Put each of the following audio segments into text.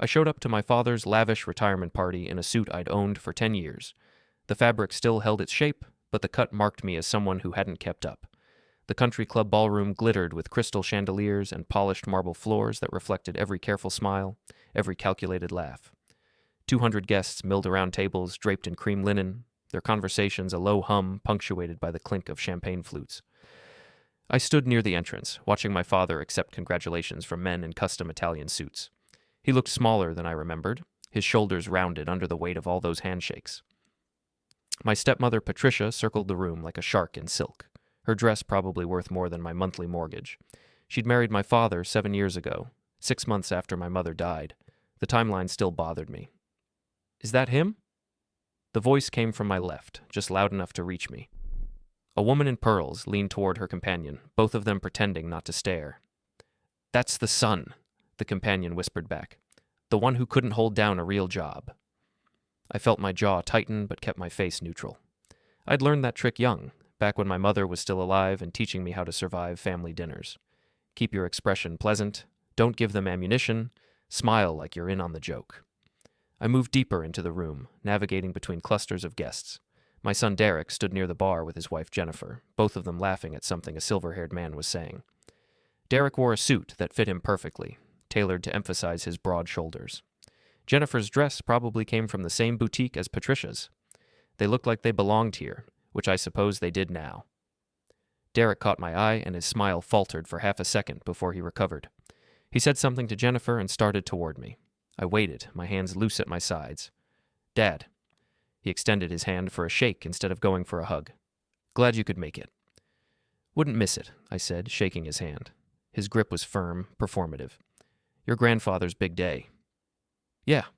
I showed up to my father's lavish retirement party in a suit I'd owned for 10 years. The fabric still held its shape, but the cut marked me as someone who hadn't kept up. The country club ballroom glittered with crystal chandeliers and polished marble floors that reflected every careful smile, every calculated laugh. 200 guests milled around tables draped in cream linen, their conversations a low hum punctuated by the clink of champagne flutes. I stood near the entrance, watching my father accept congratulations from men in custom Italian suits. He looked smaller than I remembered, his shoulders rounded under the weight of all those handshakes. My stepmother Patricia circled the room like a shark in silk, her dress probably worth more than my monthly mortgage. She'd married my father 7 years ago, 6 months after my mother died. The timeline still bothered me. "Is that him?" The voice came from my left, just loud enough to reach me. A woman in pearls leaned toward her companion, both of them pretending not to stare. "That's the son," the companion whispered back. "The one who couldn't hold down a real job." I felt my jaw tighten but kept my face neutral. I'd learned that trick young, back when my mother was still alive and teaching me how to survive family dinners. Keep your expression pleasant, don't give them ammunition, smile like you're in on the joke. I moved deeper into the room, navigating between clusters of guests. My son Derek stood near the bar with his wife Jennifer, both of them laughing at something a silver-haired man was saying. Derek wore a suit that fit him perfectly, tailored to emphasize his broad shoulders. Jennifer's dress probably came from the same boutique as Patricia's. They looked like they belonged here, which I suppose they did now. Derek caught my eye, and his smile faltered for half a second before he recovered. He said something to Jennifer and started toward me. I waited, my hands loose at my sides. "Dad." He extended his hand for a shake instead of going for a hug. "Glad you could make it." "Wouldn't miss it," I said, shaking his hand. His grip was firm, performative. "Your grandfather's big day." "Yeah."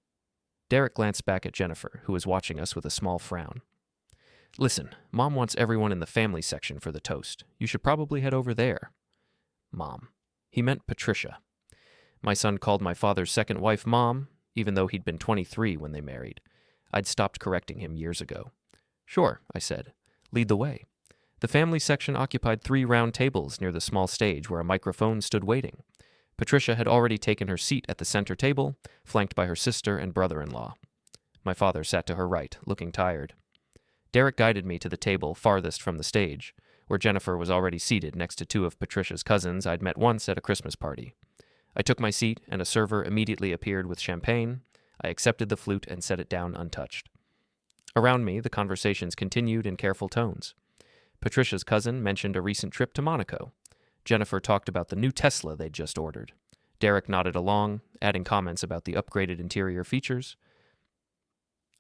Derek glanced back at Jennifer, who was watching us with a small frown. "Listen, Mom wants everyone in the family section for the toast. You should probably head over there." Mom. He meant Patricia. My son called my father's second wife Mom, even though he'd been 23 when they married. I'd stopped correcting him years ago. "Sure," I said. "Lead the way." The family section occupied 3 round tables near the small stage where a microphone stood waiting. Patricia had already taken her seat at the center table, flanked by her sister and brother-in-law. My father sat to her right, looking tired. Derek guided me to the table farthest from the stage, where Jennifer was already seated next to 2 of Patricia's cousins I'd met once at a Christmas party. I took my seat, and a server immediately appeared with champagne. I accepted the flute and set it down untouched. Around me, the conversations continued in careful tones. Patricia's cousin mentioned a recent trip to Monaco. Jennifer talked about the new Tesla they'd just ordered. Derek nodded along, adding comments about the upgraded interior features.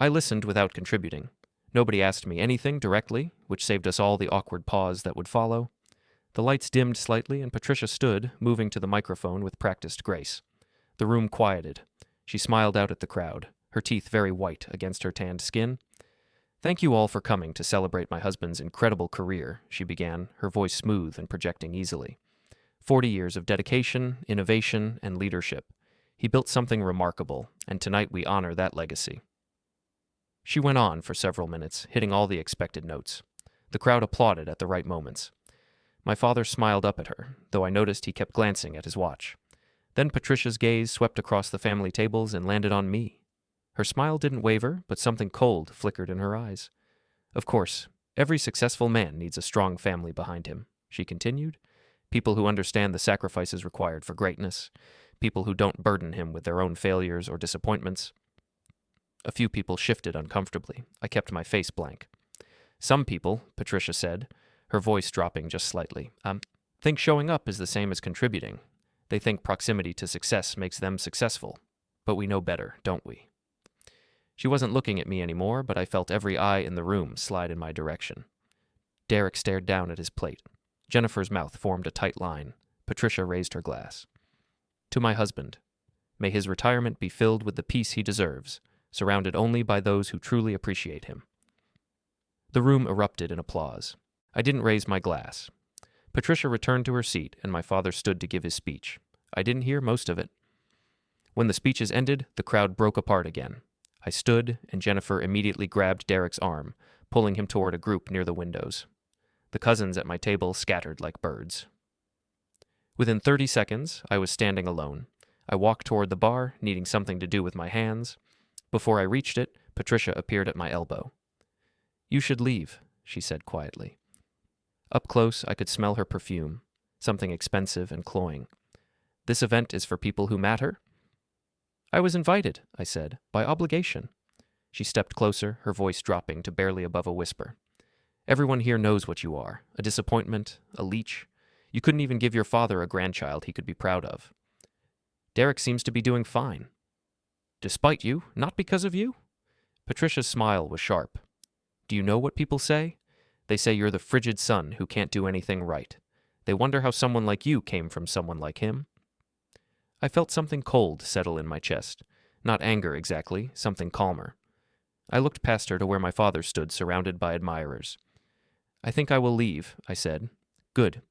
I listened without contributing. Nobody asked me anything directly, which saved us all the awkward pause that would follow. The lights dimmed slightly, and Patricia stood, moving to the microphone with practiced grace. The room quieted. She smiled out at the crowd, her teeth very white against her tanned skin. "Thank you all for coming to celebrate my husband's incredible career," she began, her voice smooth and projecting easily. 40 years of dedication, innovation, and leadership. He built something remarkable, and tonight we honor that legacy. She went on for several minutes, hitting all the expected notes. The crowd applauded at the right moments. My father smiled up at her, though I noticed he kept glancing at his watch. Then Patricia's gaze swept across the family tables and landed on me. Her smile didn't waver, but something cold flickered in her eyes. "Of course, every successful man needs a strong family behind him," she continued. "People who understand the sacrifices required for greatness. People who don't burden him with their own failures or disappointments." A few people shifted uncomfortably. I kept my face blank. "Some people," Patricia said, her voice dropping just slightly, think showing up is the same as contributing. They think proximity to success makes them successful. But we know better, don't we?" She wasn't looking at me anymore, but I felt every eye in the room slide in my direction. Derek stared down at his plate. Jennifer's mouth formed a tight line. Patricia raised her glass. "To my husband. May his retirement be filled with the peace he deserves, surrounded only by those who truly appreciate him." The room erupted in applause. I didn't raise my glass. Patricia returned to her seat, and my father stood to give his speech. I didn't hear most of it. When the speeches ended, the crowd broke apart again. I stood, and Jennifer immediately grabbed Derek's arm, pulling him toward a group near the windows. The cousins at my table scattered like birds. Within 30 seconds, I was standing alone. I walked toward the bar, needing something to do with my hands. Before I reached it, Patricia appeared at my elbow. "You should leave," she said quietly. Up close, I could smell her perfume, something expensive and cloying. "This event is for people who matter?" "I was invited," I said, "by obligation." She stepped closer, her voice dropping to barely above a whisper. "Everyone here knows what you are, a disappointment, a leech. You couldn't even give your father a grandchild he could be proud of. Derek seems to be doing fine. Despite you, not because of you?" Patricia's smile was sharp. "Do you know what people say? They say you're the frigid son who can't do anything right. They wonder how someone like you came from someone like him." I felt something cold settle in my chest. Not anger exactly, something calmer. I looked past her to where my father stood surrounded by admirers. "I think I will leave," I said. "Good."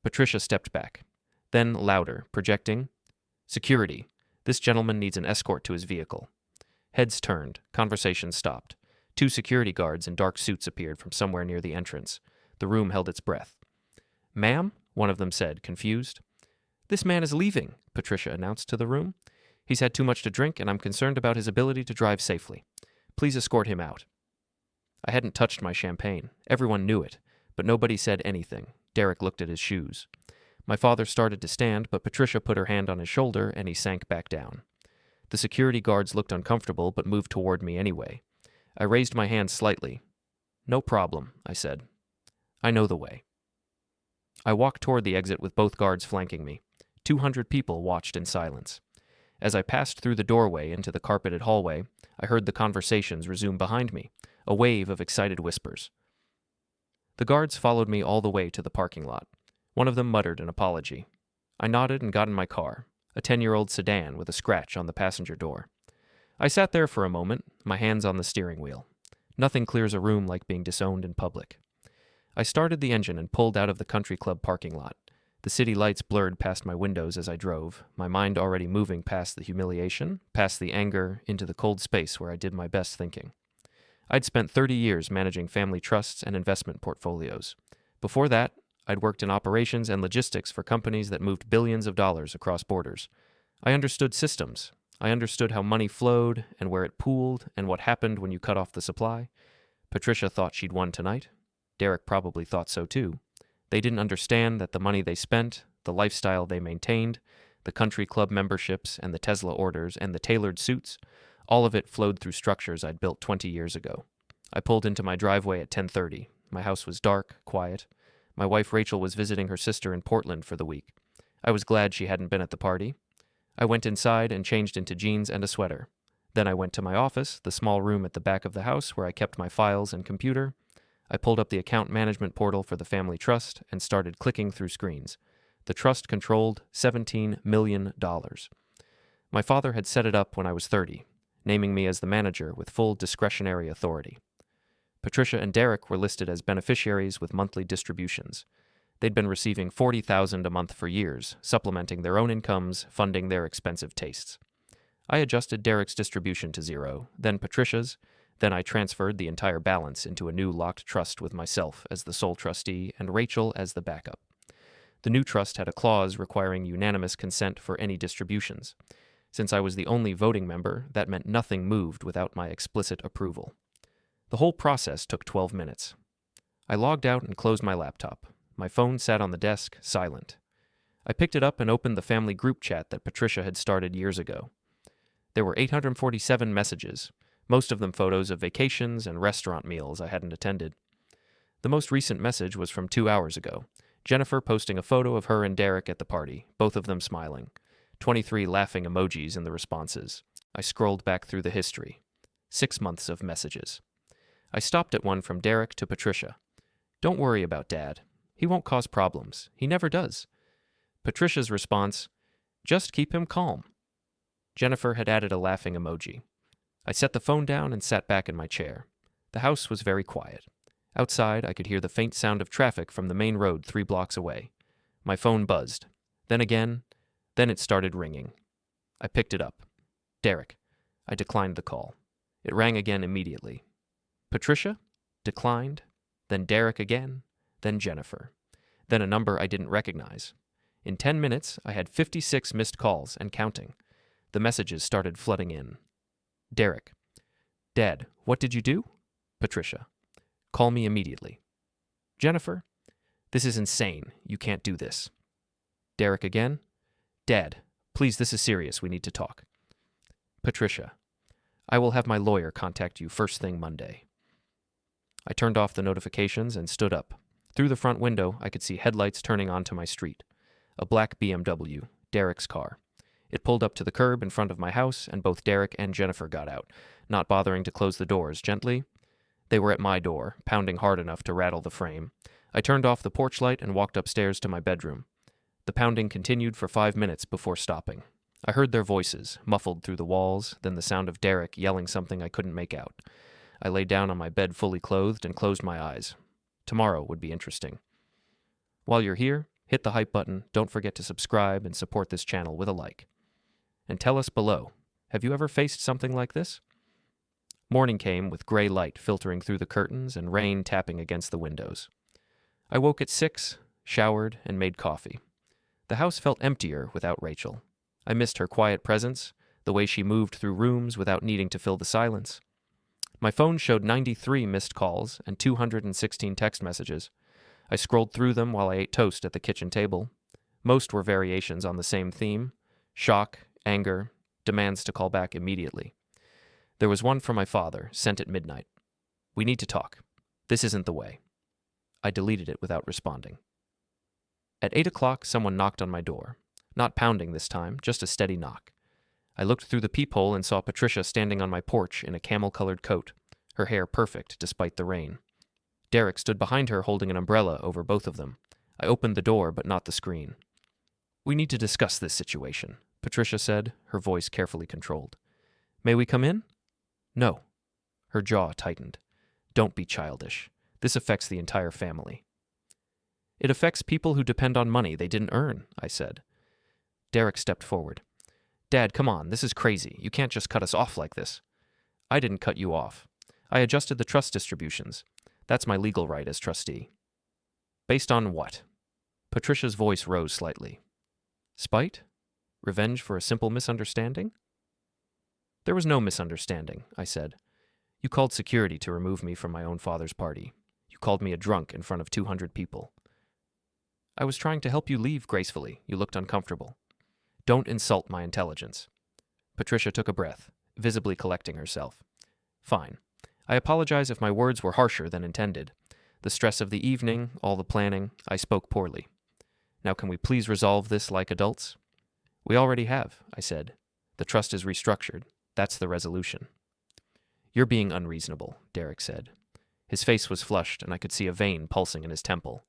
Patricia stepped back. Then, louder, projecting, "Security. This gentleman needs an escort to his vehicle." Heads turned. Conversation stopped. 2 security guards in dark suits appeared from somewhere near the entrance. The room held its breath. "Ma'am?" one of them said, confused. "This man is leaving," Patricia announced to the room. "He's had too much to drink, and I'm concerned about his ability to drive safely. Please escort him out." I hadn't touched my champagne. Everyone knew it, but nobody said anything. Derek looked at his shoes. My father started to stand, but Patricia put her hand on his shoulder, and he sank back down. The security guards looked uncomfortable, but moved toward me anyway. I raised my hand slightly. "No problem," I said. "I know the way." I walked toward the exit with both guards flanking me. 200 people watched in silence. As I passed through the doorway into the carpeted hallway, I heard the conversations resume behind me, a wave of excited whispers. The guards followed me all the way to the parking lot. One of them muttered an apology. I nodded and got in my car, a 10-year-old sedan with a scratch on the passenger door. I sat there for a moment, my hands on the steering wheel. Nothing clears a room like being disowned in public. I started the engine and pulled out of the country club parking lot. The city lights blurred past my windows as I drove, my mind already moving past the humiliation, past the anger, into the cold space where I did my best thinking. I'd spent 30 years managing family trusts and investment portfolios. Before that, I'd worked in operations and logistics for companies that moved billions of dollars across borders. I understood systems. I understood how money flowed and where it pooled and what happened when you cut off the supply. Patricia thought she'd won tonight. Derek probably thought so too. They didn't understand that the money they spent, the lifestyle they maintained, the country club memberships and the Tesla orders and the tailored suits, all of it flowed through structures I'd built 20 years ago. I pulled into my driveway at 10:30. My house was dark, quiet. My wife Rachel was visiting her sister in Portland for the week. I was glad she hadn't been at the party. I went inside and changed into jeans and a sweater. Then I went to my office, the small room at the back of the house where I kept my files and computer. I pulled up the account management portal for the family trust and started clicking through screens. The trust controlled $17 million. My father had set it up when I was 30, naming me as the manager with full discretionary authority. Patricia and Derek were listed as beneficiaries with monthly distributions. They'd been receiving $40,000 a month for years, supplementing their own incomes, funding their expensive tastes. I adjusted Derek's distribution to 0, then Patricia's, then I transferred the entire balance into a new locked trust with myself as the sole trustee and Rachel as the backup. The new trust had a clause requiring unanimous consent for any distributions. Since I was the only voting member, that meant nothing moved without my explicit approval. The whole process took 12 minutes. I logged out and closed my laptop. My phone sat on the desk, silent. I picked it up and opened the family group chat that Patricia had started years ago. There were 847 messages, most of them photos of vacations and restaurant meals I hadn't attended. The most recent message was from 2 hours ago. Jennifer posting a photo of her and Derek at the party, both of them smiling. 23 laughing emojis in the responses. I scrolled back through the history. 6 months of messages. I stopped at one from Derek to Patricia. "Don't worry about Dad. He won't cause problems. He never does." Patricia's response, "Just keep him calm." Jennifer had added a laughing emoji. I set the phone down and sat back in my chair. The house was very quiet. Outside, I could hear the faint sound of traffic from the main road 3 blocks away. My phone buzzed. Then again. Then it started ringing. I picked it up. Derek. I declined the call. It rang again immediately. Patricia? Declined. Then Derek again. Then Jennifer. Then a number I didn't recognize. In 10 minutes, I had 56 missed calls and counting. The messages started flooding in. Derek. Dad, what did you do? Patricia. Call me immediately. Jennifer. This is insane. You can't do this. Derek again. Dad, please, this is serious. We need to talk. Patricia. I will have my lawyer contact you first thing Monday. I turned off the notifications and stood up. Through the front window, I could see headlights turning onto my street. A black BMW, Derek's car. It pulled up to the curb in front of my house, and both Derek and Jennifer got out, not bothering to close the doors gently. They were at my door, pounding hard enough to rattle the frame. I turned off the porch light and walked upstairs to my bedroom. The pounding continued for 5 minutes before stopping. I heard their voices, muffled through the walls, then the sound of Derek yelling something I couldn't make out. I lay down on my bed fully clothed and closed my eyes. Tomorrow would be interesting. While you're here, hit the hype button, don't forget to subscribe and support this channel with a like. And tell us below, have you ever faced something like this? Morning came with gray light filtering through the curtains and rain tapping against the windows. I woke at 6, showered, and made coffee. The house felt emptier without Rachel. I missed her quiet presence, the way she moved through rooms without needing to fill the silence. My phone showed 93 missed calls and 216 text messages. I scrolled through them while I ate toast at the kitchen table. Most were variations on the same theme: shock, anger, demands to call back immediately. There was one from my father, sent at midnight. We need to talk. This isn't the way. I deleted it without responding. At 8 o'clock, someone knocked on my door. Not pounding this time, just a steady knock. I looked through the peephole and saw Patricia standing on my porch in a camel-colored coat, her hair perfect despite the rain. Derek stood behind her holding an umbrella over both of them. I opened the door, but not the screen. We need to discuss this situation, Patricia said, her voice carefully controlled. May we come in? No. Her jaw tightened. Don't be childish. This affects the entire family. It affects people who depend on money they didn't earn, I said. Derek stepped forward. Dad, come on, this is crazy. You can't just cut us off like this. I didn't cut you off. I adjusted the trust distributions. That's my legal right as trustee. Based on what? Patricia's voice rose slightly. Spite? Revenge for a simple misunderstanding? There was no misunderstanding, I said. You called security to remove me from my own father's party. You called me a drunk in front of 200 people. I was trying to help you leave gracefully. You looked uncomfortable. Don't insult my intelligence. Patricia took a breath, visibly collecting herself. Fine. I apologize if my words were harsher than intended. The stress of the evening, all the planning, I spoke poorly. Now can we please resolve this like adults? We already have, I said. The trust is restructured. That's the resolution. You're being unreasonable, Derek said. His face was flushed, and I could see a vein pulsing in his temple.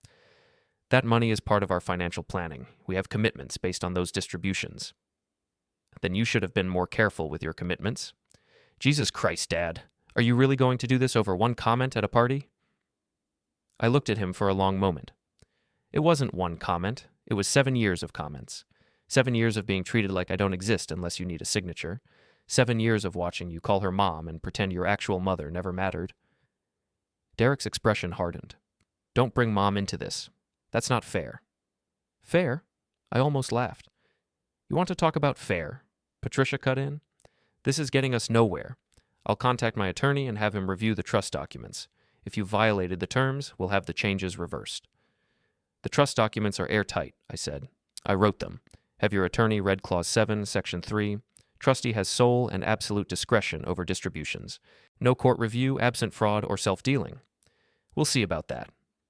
That money is part of our financial planning. We have commitments based on those distributions. Then you should have been more careful with your commitments. Jesus Christ, Dad. Are you really going to do this over one comment at a party? I looked at him for a long moment. It wasn't one comment. It was 7 years of comments. 7 years of being treated like I don't exist unless you need a signature. 7 years of watching you call her mom and pretend your actual mother never mattered. Derek's expression hardened. Don't bring Mom into this. That's not fair. Fair? I almost laughed. You want to talk about fair? Patricia cut in. This is getting us nowhere. I'll contact my attorney and have him review the trust documents. If you violated the terms, we'll have the changes reversed. The trust documents are airtight, I said. I wrote them. Have your attorney read Clause 7, Section 3. Trustee has sole and absolute discretion over distributions. No court review, absent fraud, or self-dealing. We'll see about that.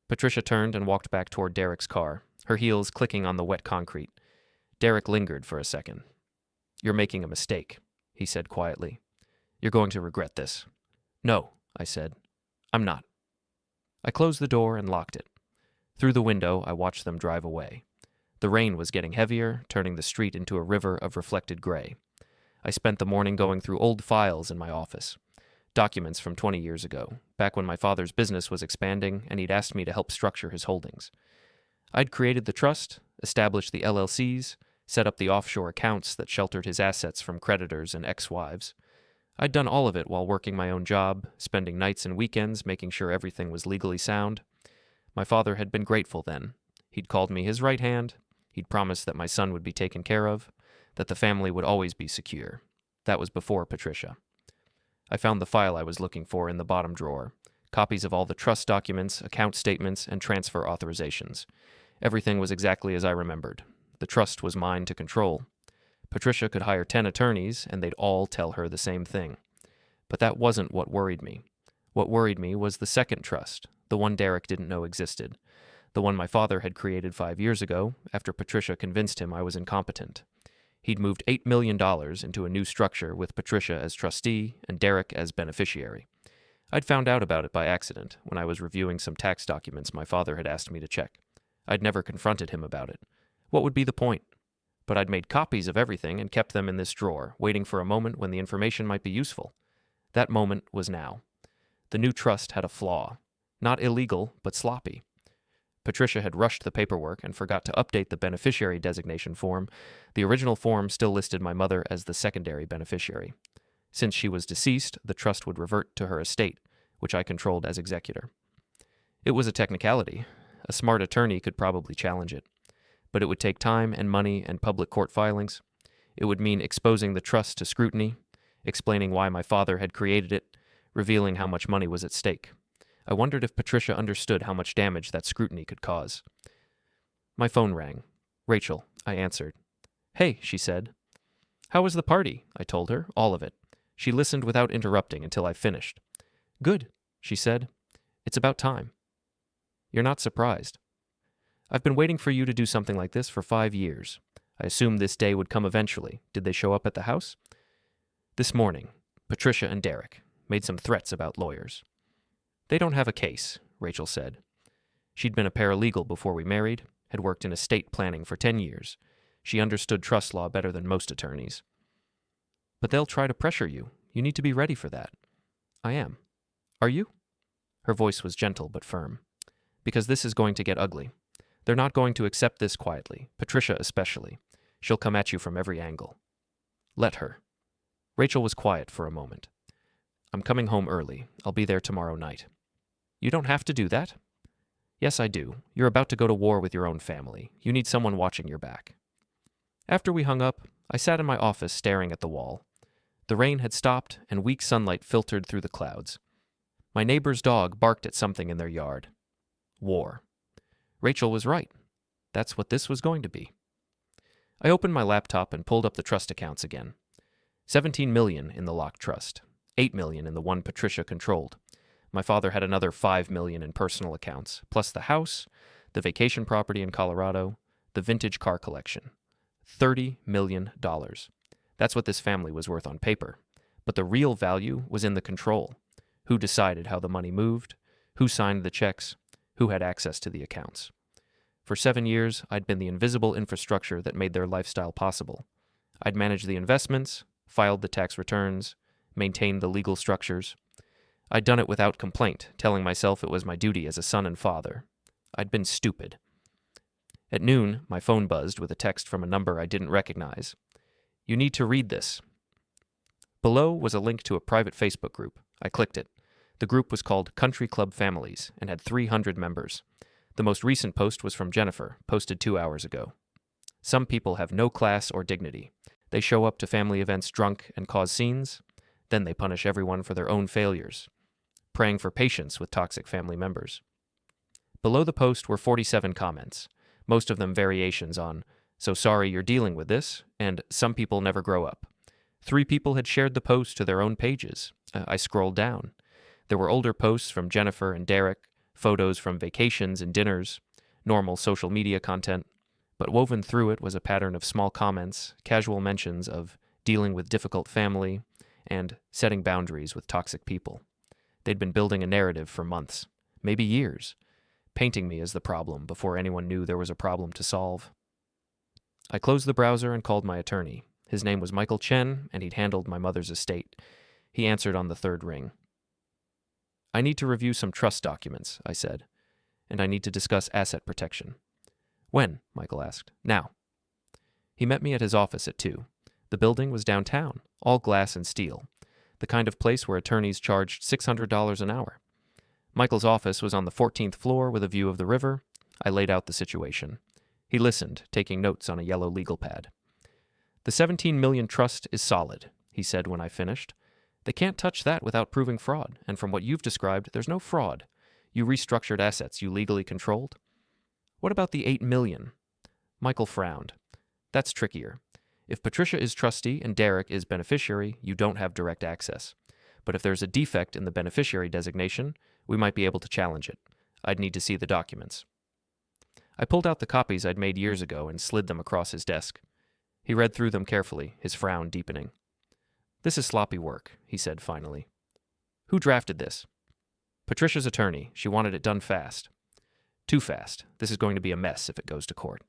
Patricia turned and walked back toward Derek's car, her heels clicking on the wet concrete. Derek lingered for a second. You're making a mistake, he said quietly. You're going to regret this. No, I said. I'm not. I closed the door and locked it. Through the window, I watched them drive away. The rain was getting heavier, turning the street into a river of reflected gray. I spent the morning going through old files in my office. Documents from 20 years ago, back when my father's business was expanding and he'd asked me to help structure his holdings. I'd created the trust, established the LLCs, set up the offshore accounts that sheltered his assets from creditors and ex-wives. I'd done all of it while working my own job, spending nights and weekends making sure everything was legally sound. My father had been grateful then. He'd called me his right hand. He'd promised that my son would be taken care of, that the family would always be secure. That was before Patricia. I found the file I was looking for in the bottom drawer. Copies of all the trust documents, account statements, and transfer authorizations. Everything was exactly as I remembered. The trust was mine to control. Patricia could hire 10 attorneys, and they'd all tell her the same thing. But that wasn't what worried me. What worried me was the second trust, the one Derek didn't know existed, the one my father had created 5 years ago after Patricia convinced him I was incompetent. He'd moved $8 million into a new structure with Patricia as trustee and Derek as beneficiary. I'd found out about it by accident when I was reviewing some tax documents my father had asked me to check. I'd never confronted him about it. What would be the point? But I'd made copies of everything and kept them in this drawer, waiting for a moment when the information might be useful. That moment was now. The new trust had a flaw. Not illegal, but sloppy. Patricia had rushed the paperwork and forgot to update the beneficiary designation form. The original form still listed my mother as the secondary beneficiary. Since she was deceased, the trust would revert to her estate, which I controlled as executor. It was a technicality. A smart attorney could probably challenge it. But it would take time and money and public court filings. It would mean exposing the trust to scrutiny, explaining why my father had created it, revealing how much money was at stake. I wondered if Patricia understood how much damage that scrutiny could cause. My phone rang. Rachel, I answered. Hey, she said. How was the party? I told her, all of it. She listened without interrupting until I finished. Good, she said. It's about time. You're not surprised. I've been waiting for you to do something like this for 5 years. I assumed this day would come eventually. Did they show up at the house? This morning, Patricia and Derek made some threats about lawyers. They don't have a case, Rachel said. She'd been a paralegal before we married, had worked in estate planning for 10 years. She understood trust law better than most attorneys. But they'll try to pressure you. You need to be ready for that. I am. Are you? Her voice was gentle but firm. Because this is going to get ugly. They're not going to accept this quietly, Patricia especially. She'll come at you from every angle. Let her. Rachel was quiet for a moment. I'm coming home early. I'll be there tomorrow night. You don't have to do that. Yes, I do. You're about to go to war with your own family. You need someone watching your back. After we hung up, I sat in my office staring at the wall. The rain had stopped, and weak sunlight filtered through the clouds. My neighbor's dog barked at something in their yard. War. Rachel was right. That's what this was going to be. I opened my laptop and pulled up the trust accounts again. $17 million in the locked trust. $8 million in the one Patricia controlled. My father had another $5 million in personal accounts, plus the house, the vacation property in Colorado, the vintage car collection. $30 million. That's what this family was worth on paper. But the real value was in the control. Who decided how the money moved? Who signed the checks? Who had access to the accounts? For 7 years, I'd been the invisible infrastructure that made their lifestyle possible. I'd managed the investments, filed the tax returns, maintained the legal structures. I'd done it without complaint, telling myself it was my duty as a son and father. I'd been stupid. At noon, my phone buzzed with a text from a number I didn't recognize. You need to read this. Below was a link to a private Facebook group. I clicked it. The group was called Country Club Families and had 300 members. The most recent post was from Jennifer, posted 2 hours ago. Some people have no class or dignity. They show up to family events drunk and cause scenes. Then they punish everyone for their own failures, praying for patience with toxic family members. Below the post were 47 comments, most of them variations on, "So sorry you're dealing with this," and "Some people never grow up." 3 people had shared the post to their own pages. I scrolled down. There were older posts from Jennifer and Derek, photos from vacations and dinners, normal social media content, but woven through it was a pattern of small comments, casual mentions of dealing with difficult family, and setting boundaries with toxic people. They'd been building a narrative for months, maybe years, painting me as the problem before anyone knew there was a problem to solve. I closed the browser and called my attorney. His name was Michael Chen, and he'd handled my mother's estate. He answered on the 3rd ring. I need to review some trust documents, I said, and I need to discuss asset protection. When? Michael asked. Now. He met me at his office at 2. The building was downtown, all glass and steel, the kind of place where attorneys charged $600 an hour. Michael's office was on the 14th floor with a view of the river. I laid out the situation. He listened, taking notes on a yellow legal pad. "The 17 million trust is solid," he said when I finished. "They can't touch that without proving fraud, and from what you've described, there's no fraud. You restructured assets you legally controlled." "What about the 8 million?" Michael frowned. "That's trickier. If Patricia is trustee and Derek is beneficiary, you don't have direct access. But if there's a defect in the beneficiary designation, we might be able to challenge it. I'd need to see the documents." I pulled out the copies I'd made years ago and slid them across his desk. He read through them carefully, his frown deepening. "This is sloppy work," he said finally. "Who drafted this?" "Patricia's attorney. She wanted it done fast." "Too fast. This is going to be a mess if it goes to court.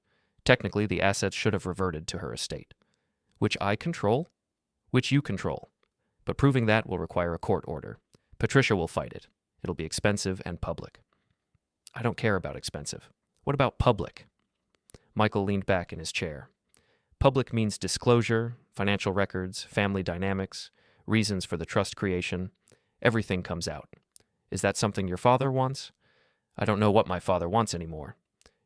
Technically, the assets should have reverted to her estate." "Which I control?" "Which you control. But proving that will require a court order. Patricia will fight it. It'll be expensive and public." "I don't care about expensive. What about public?" Michael leaned back in his chair. "Public means disclosure, financial records, family dynamics, reasons for the trust creation. Everything comes out. Is that something your father wants?" "I don't know what my father wants anymore.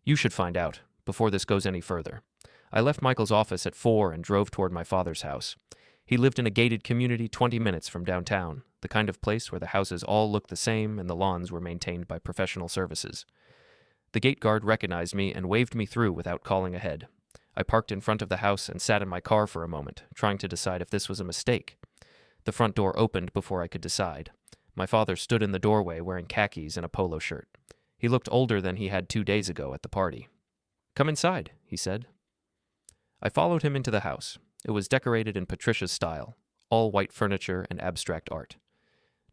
You should find out, before this goes any further." I left Michael's office at 4 and drove toward my father's house. He lived in a gated community 20 minutes from downtown, the kind of place where the houses all looked the same and the lawns were maintained by professional services. The gate guard recognized me and waved me through without calling ahead. I parked in front of the house and sat in my car for a moment, trying to decide if this was a mistake. The front door opened before I could decide. My father stood in the doorway wearing khakis and a polo shirt. He looked older than he had 2 days ago at the party. "Come inside," he said. I followed him into the house. It was decorated in Patricia's style, all white furniture and abstract art.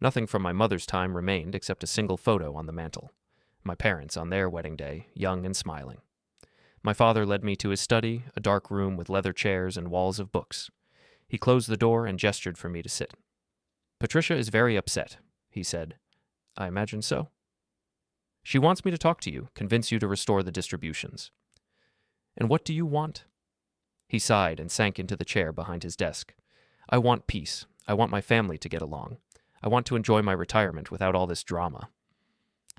Nothing from my mother's time remained except a single photo on the mantel. My parents on their wedding day, young and smiling. My father led me to his study, a dark room with leather chairs and walls of books. He closed the door and gestured for me to sit. "Patricia is very upset," he said. "I imagine so." "She wants me to talk to you, convince you to restore the distributions." "And what do you want?" He sighed and sank into the chair behind his desk. "I want peace. I want my family to get along. I want to enjoy my retirement without all this drama."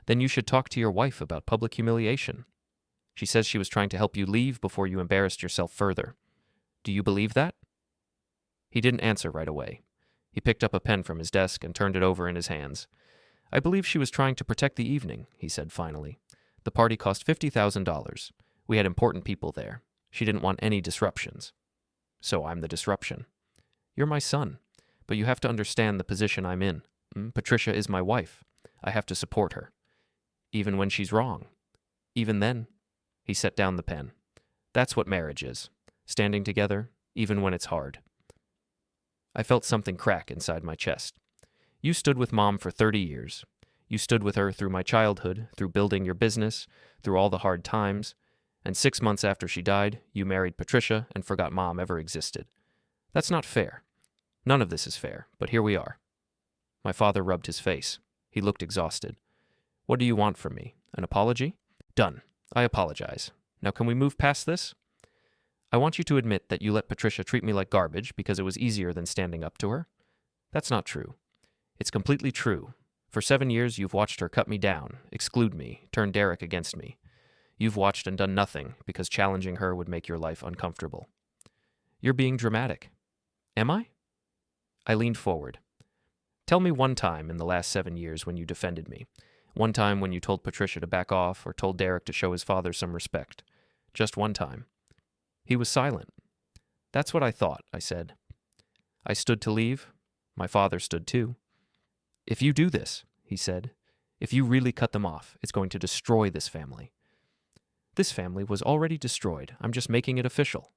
"Then you should talk to your wife about public humiliation. She says she was trying to help you leave before you embarrassed yourself further. Do you believe that?" He didn't answer right away. He picked up a pen from his desk and turned it over in his hands. "I believe she was trying to protect the evening," he said finally. "The party cost $50,000. We had important people there. She didn't want any disruptions." "So I'm the disruption." "You're my son, but you have to understand the position I'm in. Patricia is my wife. I have to support her. Even when she's wrong. Even then." He set down the pen. "That's what marriage is. Standing together, even when it's hard." I felt something crack inside my chest. "You stood with Mom for 30 years. You stood with her through my childhood, through building your business, through all the hard times. And 6 months after she died, you married Patricia and forgot Mom ever existed. That's not fair. None of this is fair, but here we are." My father rubbed his face. He looked exhausted. "What do you want from me? An apology?" "Done. I apologize. Now can we move past this?" "I want you to admit that you let Patricia treat me like garbage because it was easier than standing up to her." "That's not true." "It's completely true. For 7 years you've watched her cut me down, exclude me, turn Derek against me. You've watched and done nothing because challenging her would make your life uncomfortable." "You're being dramatic." "Am I?" I leaned forward. "Tell me one time in the last 7 years when you defended me. One time when you told Patricia to back off or told Derek to show his father some respect. Just one time." He was silent. "That's what I thought," I said. I stood to leave. My father stood too. "If you do this," he said, "if you really cut them off, it's going to destroy this family." "This family was already destroyed. I'm just making it official."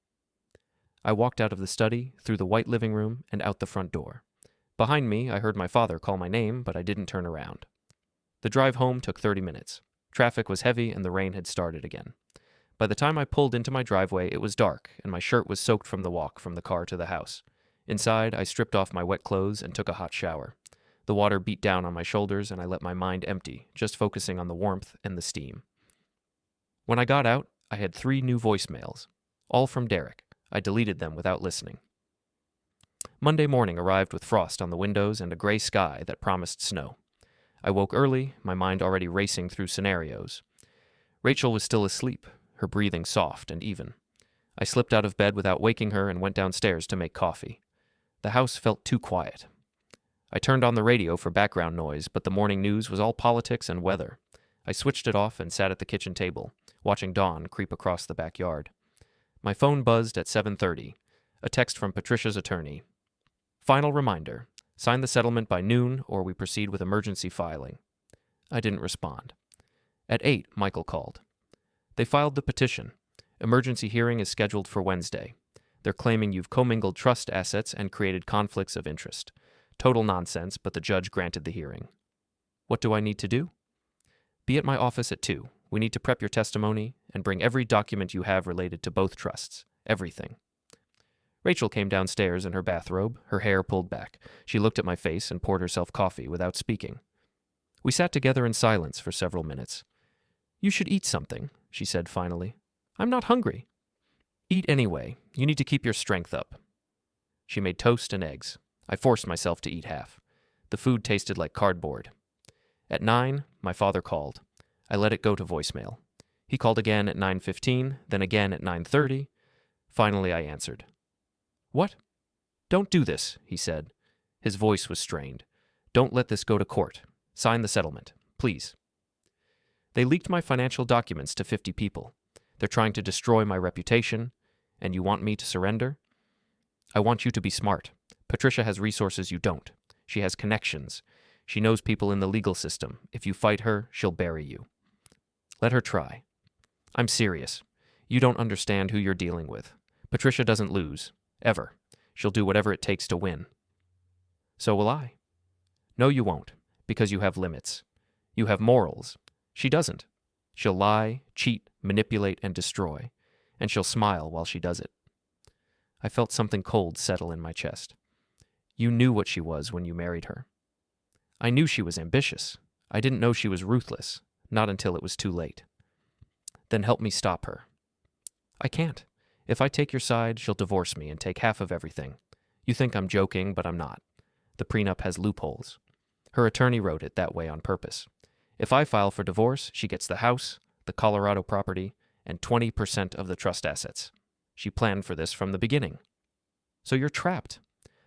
I walked out of the study, through the white living room, and out the front door. Behind me, I heard my father call my name, but I didn't turn around. The drive home took 30 minutes. Traffic was heavy and the rain had started again. By the time I pulled into my driveway, it was dark, and my shirt was soaked from the walk from the car to the house. Inside, I stripped off my wet clothes and took a hot shower. The water beat down on my shoulders, and I let my mind empty, just focusing on the warmth and the steam. When I got out, I had 3 new voicemails, all from Derek. I deleted them without listening. Monday morning arrived with frost on the windows and a gray sky that promised snow. I woke early, my mind already racing through scenarios. Rachel was still asleep. her breathing soft and even. I slipped out of bed without waking her and went downstairs to make coffee. The house felt too quiet. I turned on the radio for background noise, but the morning news was all politics and weather. I switched it off and sat at the kitchen table, watching dawn creep across the backyard. My phone buzzed at 7:30. A text from Patricia's attorney. Final reminder. Sign the settlement by noon or we proceed with emergency filing. I didn't respond. At 8, Michael called. They filed the petition. Emergency hearing is scheduled for Wednesday. They're claiming you've commingled trust assets and created conflicts of interest. Total nonsense, but the judge granted the hearing. What do I need to do? Be at my office at 2. We need to prep your testimony and bring every document you have related to both trusts. Everything. Rachel came downstairs in her bathrobe, her hair pulled back. She looked at my face and poured herself coffee without speaking. We sat together in silence for several minutes. You should eat something, she said finally. I'm not hungry. Eat anyway. You need to keep your strength up. She made toast and eggs. I forced myself to eat half. The food tasted like cardboard. At 9, my father called. I let it go to voicemail. He called again at 9:15, then again at 9:30. Finally, I answered. What? Don't do this, he said. His voice was strained. Don't let this go to court. Sign the settlement, please. They leaked my financial documents to 50 people. They're trying to destroy my reputation, and you want me to surrender? I want you to be smart. Patricia has resources you don't. She has connections. She knows people in the legal system. If you fight her, she'll bury you. Let her try. I'm serious. You don't understand who you're dealing with. Patricia doesn't lose. Ever. She'll do whatever it takes to win. So will I. No, you won't, because you have limits. You have morals. She doesn't. She'll lie, cheat, manipulate, and destroy, and she'll smile while she does it. I felt something cold settle in my chest. You knew what she was when you married her. I knew she was ambitious. I didn't know she was ruthless, not until it was too late. Then help me stop her. I can't. If I take your side, she'll divorce me and take half of everything. You think I'm joking, but I'm not. The prenup has loopholes. Her attorney wrote it that way on purpose. If I file for divorce, she gets the house, the Colorado property, and 20% of the trust assets. She planned for this from the beginning. So you're trapped.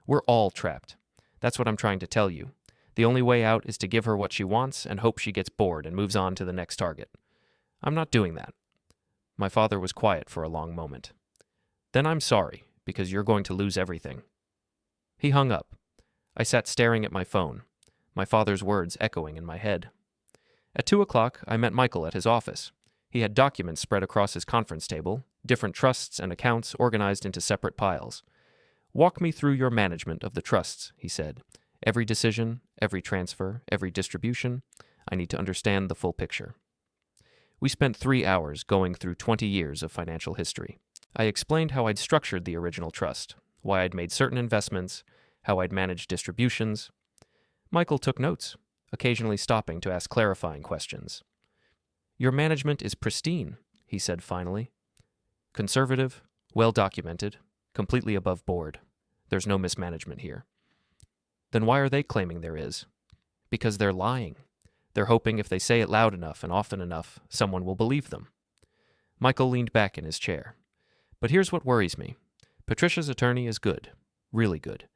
We're all trapped. That's what I'm trying to tell you. The only way out is to give her what she wants and hope she gets bored and moves on to the next target. I'm not doing that. My father was quiet for a long moment. Then I'm sorry, because you're going to lose everything. He hung up. I sat staring at my phone, my father's words echoing in my head. At 2 o'clock, I met Michael at his office. He had documents spread across his conference table, different trusts and accounts organized into separate piles. Walk me through your management of the trusts, he said. Every decision, every transfer, every distribution. I need to understand the full picture. We spent 3 hours going through 20 years of financial history. I explained how I'd structured the original trust, why I'd made certain investments, how I'd managed distributions. Michael took notes, occasionally stopping to ask clarifying questions. Your management is pristine, he said finally. Conservative, well documented, completely above board. There's no mismanagement here. Then why are they claiming there is? Because they're lying. They're hoping if they say it loud enough and often enough, someone will believe them. Michael leaned back in his chair. But here's what worries me. Patricia's attorney is good, really good.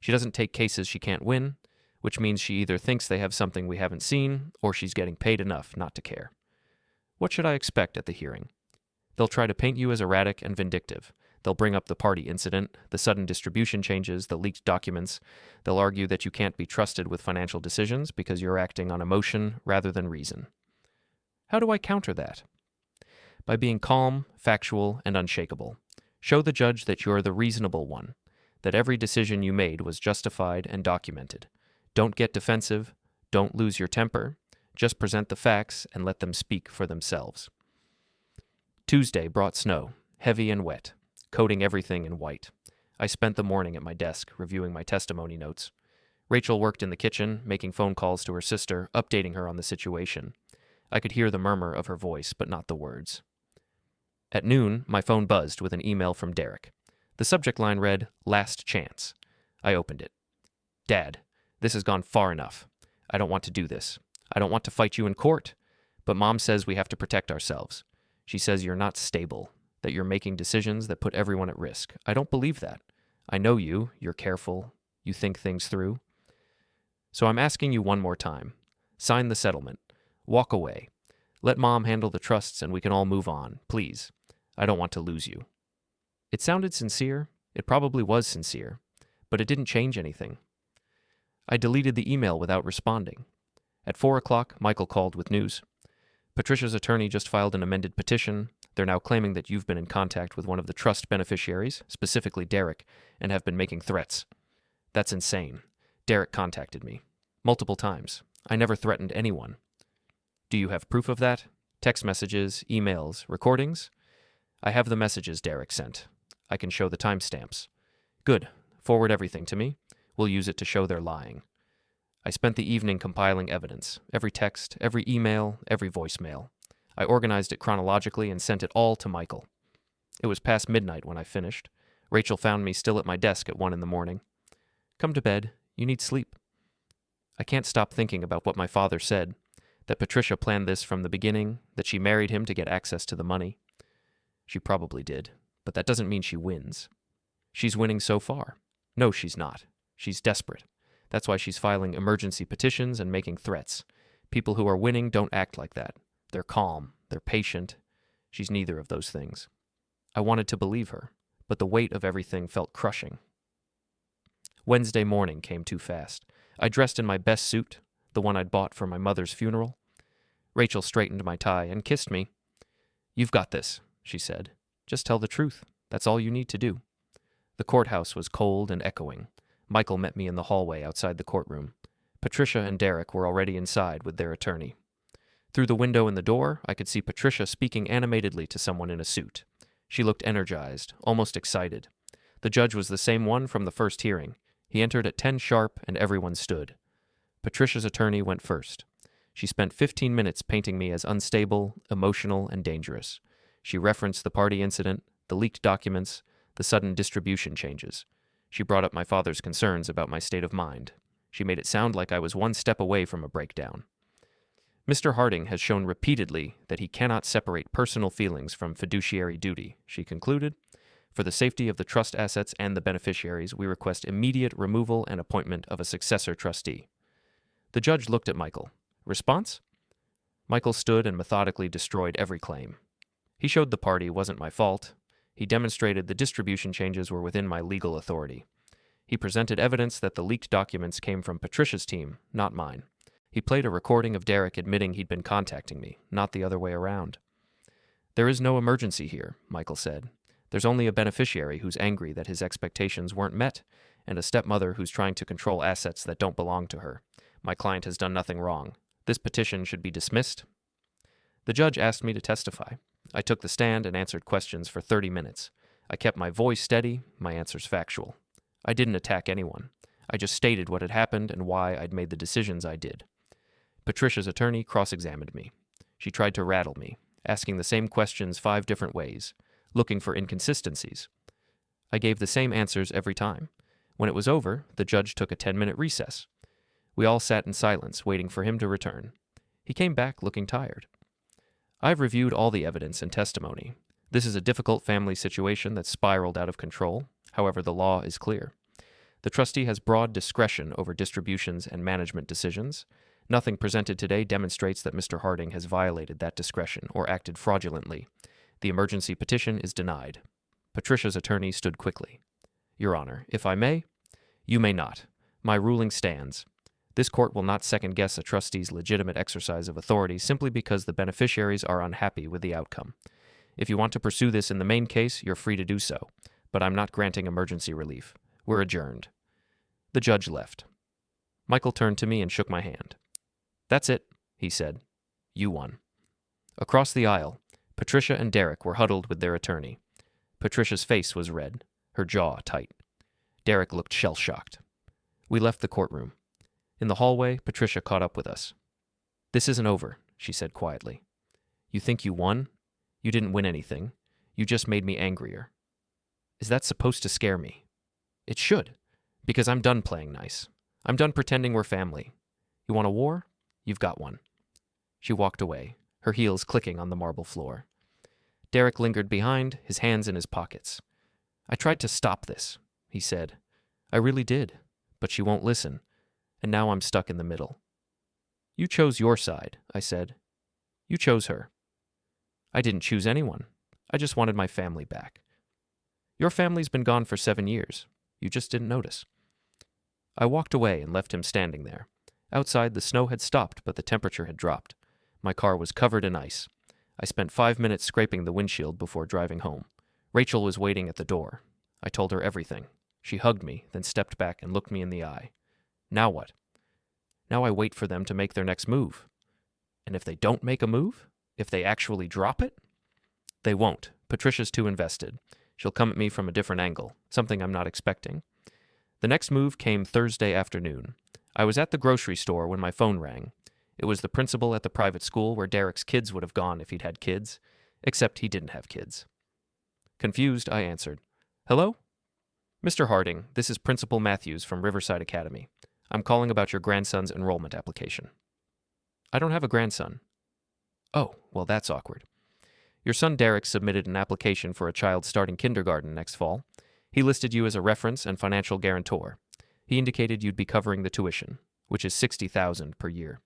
She doesn't take cases she can't win, which means she either thinks they have something we haven't seen, or she's getting paid enough not to care. What should I expect at the hearing? They'll try to paint you as erratic and vindictive. They'll bring up the party incident, the sudden distribution changes, the leaked documents. They'll argue that you can't be trusted with financial decisions because you're acting on emotion rather than reason. How do I counter that? By being calm, factual, and unshakable. Show the judge that you're the reasonable one, that every decision you made was justified and documented. Don't get defensive, don't lose your temper, just present the facts and let them speak for themselves. Tuesday brought snow, heavy and wet, coating everything in white. I spent the morning at my desk, reviewing my testimony notes. Rachel worked in the kitchen, making phone calls to her sister, updating her on the situation. I could hear the murmur of her voice, but not the words. At noon, my phone buzzed with an email from Derek. The subject line read, "Last chance." I opened it. "Dad, this has gone far enough. I don't want to do this. I don't want to fight you in court, but Mom says we have to protect ourselves. She says you're not stable, that you're making decisions that put everyone at risk. I don't believe that. I know you. You're careful. You think things through. So I'm asking you one more time. Sign the settlement. Walk away. Let Mom handle the trusts and we can all move on, please. I don't want to lose you. It sounded sincere. It probably was sincere. But it didn't change anything. I deleted the email without responding. At 4 o'clock, Michael called with news. Patricia's attorney just filed an amended petition. They're now claiming that you've been in contact with one of the trust beneficiaries, specifically Derek, and have been making threats. That's insane. Derek contacted me. Multiple times. I never threatened anyone. Do you have proof of that? Text messages, emails, recordings? I have the messages Derek sent. I can show the timestamps. Good. Forward everything to me. We'll use it to show they're lying. I spent the evening compiling evidence. Every text, every email, every voicemail. I organized it chronologically and sent it all to Michael. It was past midnight when I finished. Rachel found me still at my desk at 1 a.m. Come to bed. You need sleep. I can't stop thinking about what my father said, that Patricia planned this from the beginning, that she married him to get access to the money. She probably did, but that doesn't mean she wins. She's winning so far. No, she's not. She's desperate. That's why she's filing emergency petitions and making threats. People who are winning don't act like that. They're calm. They're patient. She's neither of those things. I wanted to believe her, but the weight of everything felt crushing. Wednesday morning came too fast. I dressed in my best suit, the one I'd bought for my mother's funeral. Rachel straightened my tie and kissed me. You've got this, she said. Just tell the truth. That's all you need to do. The courthouse was cold and echoing. Michael met me in the hallway outside the courtroom. Patricia and Derek were already inside with their attorney. Through the window in the door, I could see Patricia speaking animatedly to someone in a suit. She looked energized, almost excited. The judge was the same one from the first hearing. He entered at 10 sharp, and everyone stood. Patricia's attorney went first. She spent 15 minutes painting me as unstable, emotional, and dangerous. She referenced the party incident, the leaked documents, the sudden distribution changes. She brought up my father's concerns about my state of mind. She made it sound like I was one step away from a breakdown. Mr. Harding has shown repeatedly that he cannot separate personal feelings from fiduciary duty, she concluded. For the safety of the trust assets and the beneficiaries, we request immediate removal and appointment of a successor trustee. The judge looked at Michael. Response? Michael stood and methodically destroyed every claim. He showed the party wasn't my fault. He demonstrated the distribution changes were within my legal authority. He presented evidence that the leaked documents came from Patricia's team, not mine. He played a recording of Derek admitting he'd been contacting me, not the other way around. There is no emergency here, Michael said. There's only a beneficiary who's angry that his expectations weren't met, and a stepmother who's trying to control assets that don't belong to her. My client has done nothing wrong. This petition should be dismissed. The judge asked me to testify. I took the stand and answered questions for 30 minutes. I kept my voice steady, my answers factual. I didn't attack anyone. I just stated what had happened and why I'd made the decisions I did. Patricia's attorney cross-examined me. She tried to rattle me, asking the same questions 5 different ways, looking for inconsistencies. I gave the same answers every time. When it was over, the judge took a 10-minute recess. We all sat in silence, waiting for him to return. He came back looking tired. I've reviewed all the evidence and testimony. This is a difficult family situation that spiraled out of control. However, the law is clear. The trustee has broad discretion over distributions and management decisions. Nothing presented today demonstrates that Mr. Harding has violated that discretion or acted fraudulently. The emergency petition is denied. Patricia's attorney stood quickly. Your Honor, if I may? You may not. My ruling stands. This court will not second-guess a trustee's legitimate exercise of authority simply because the beneficiaries are unhappy with the outcome. If you want to pursue this in the main case, you're free to do so, but I'm not granting emergency relief. We're adjourned. The judge left. Michael turned to me and shook my hand. That's it, he said. You won. Across the aisle, Patricia and Derek were huddled with their attorney. Patricia's face was red, her jaw tight. Derek looked shell-shocked. We left the courtroom. In the hallway, Patricia caught up with us. This isn't over, she said quietly. You think you won? You didn't win anything. You just made me angrier. Is that supposed to scare me? It should, because I'm done playing nice. I'm done pretending we're family. You want a war? You've got one. She walked away, her heels clicking on the marble floor. Derek lingered behind, his hands in his pockets. "I tried to stop this," he said. "I really did, but she won't listen, and now I'm stuck in the middle." "You chose your side," I said. "You chose her." "I didn't choose anyone. I just wanted my family back." "Your family's been gone for 7 years. You just didn't notice." I walked away and left him standing there. Outside, the snow had stopped, but the temperature had dropped. My car was covered in ice. I spent 5 minutes scraping the windshield before driving home. Rachel was waiting at the door. I told her everything. She hugged me, then stepped back and looked me in the eye. Now what? Now I wait for them to make their next move. And if they don't make a move? If they actually drop it? They won't. Patricia's too invested. She'll come at me from a different angle, something I'm not expecting. The next move came Thursday afternoon. I was at the grocery store when my phone rang. It was the principal at the private school where Derek's kids would have gone if he'd had kids, except he didn't have kids. Confused, I answered. "Hello?" "Mr. Harding, this is Principal Matthews from Riverside Academy. I'm calling about your grandson's enrollment application." "I don't have a grandson." "Oh, well, that's awkward. Your son Derek submitted an application for a child starting kindergarten next fall. He listed you as a reference and financial guarantor. He indicated you'd be covering the tuition, which is $60,000 per year."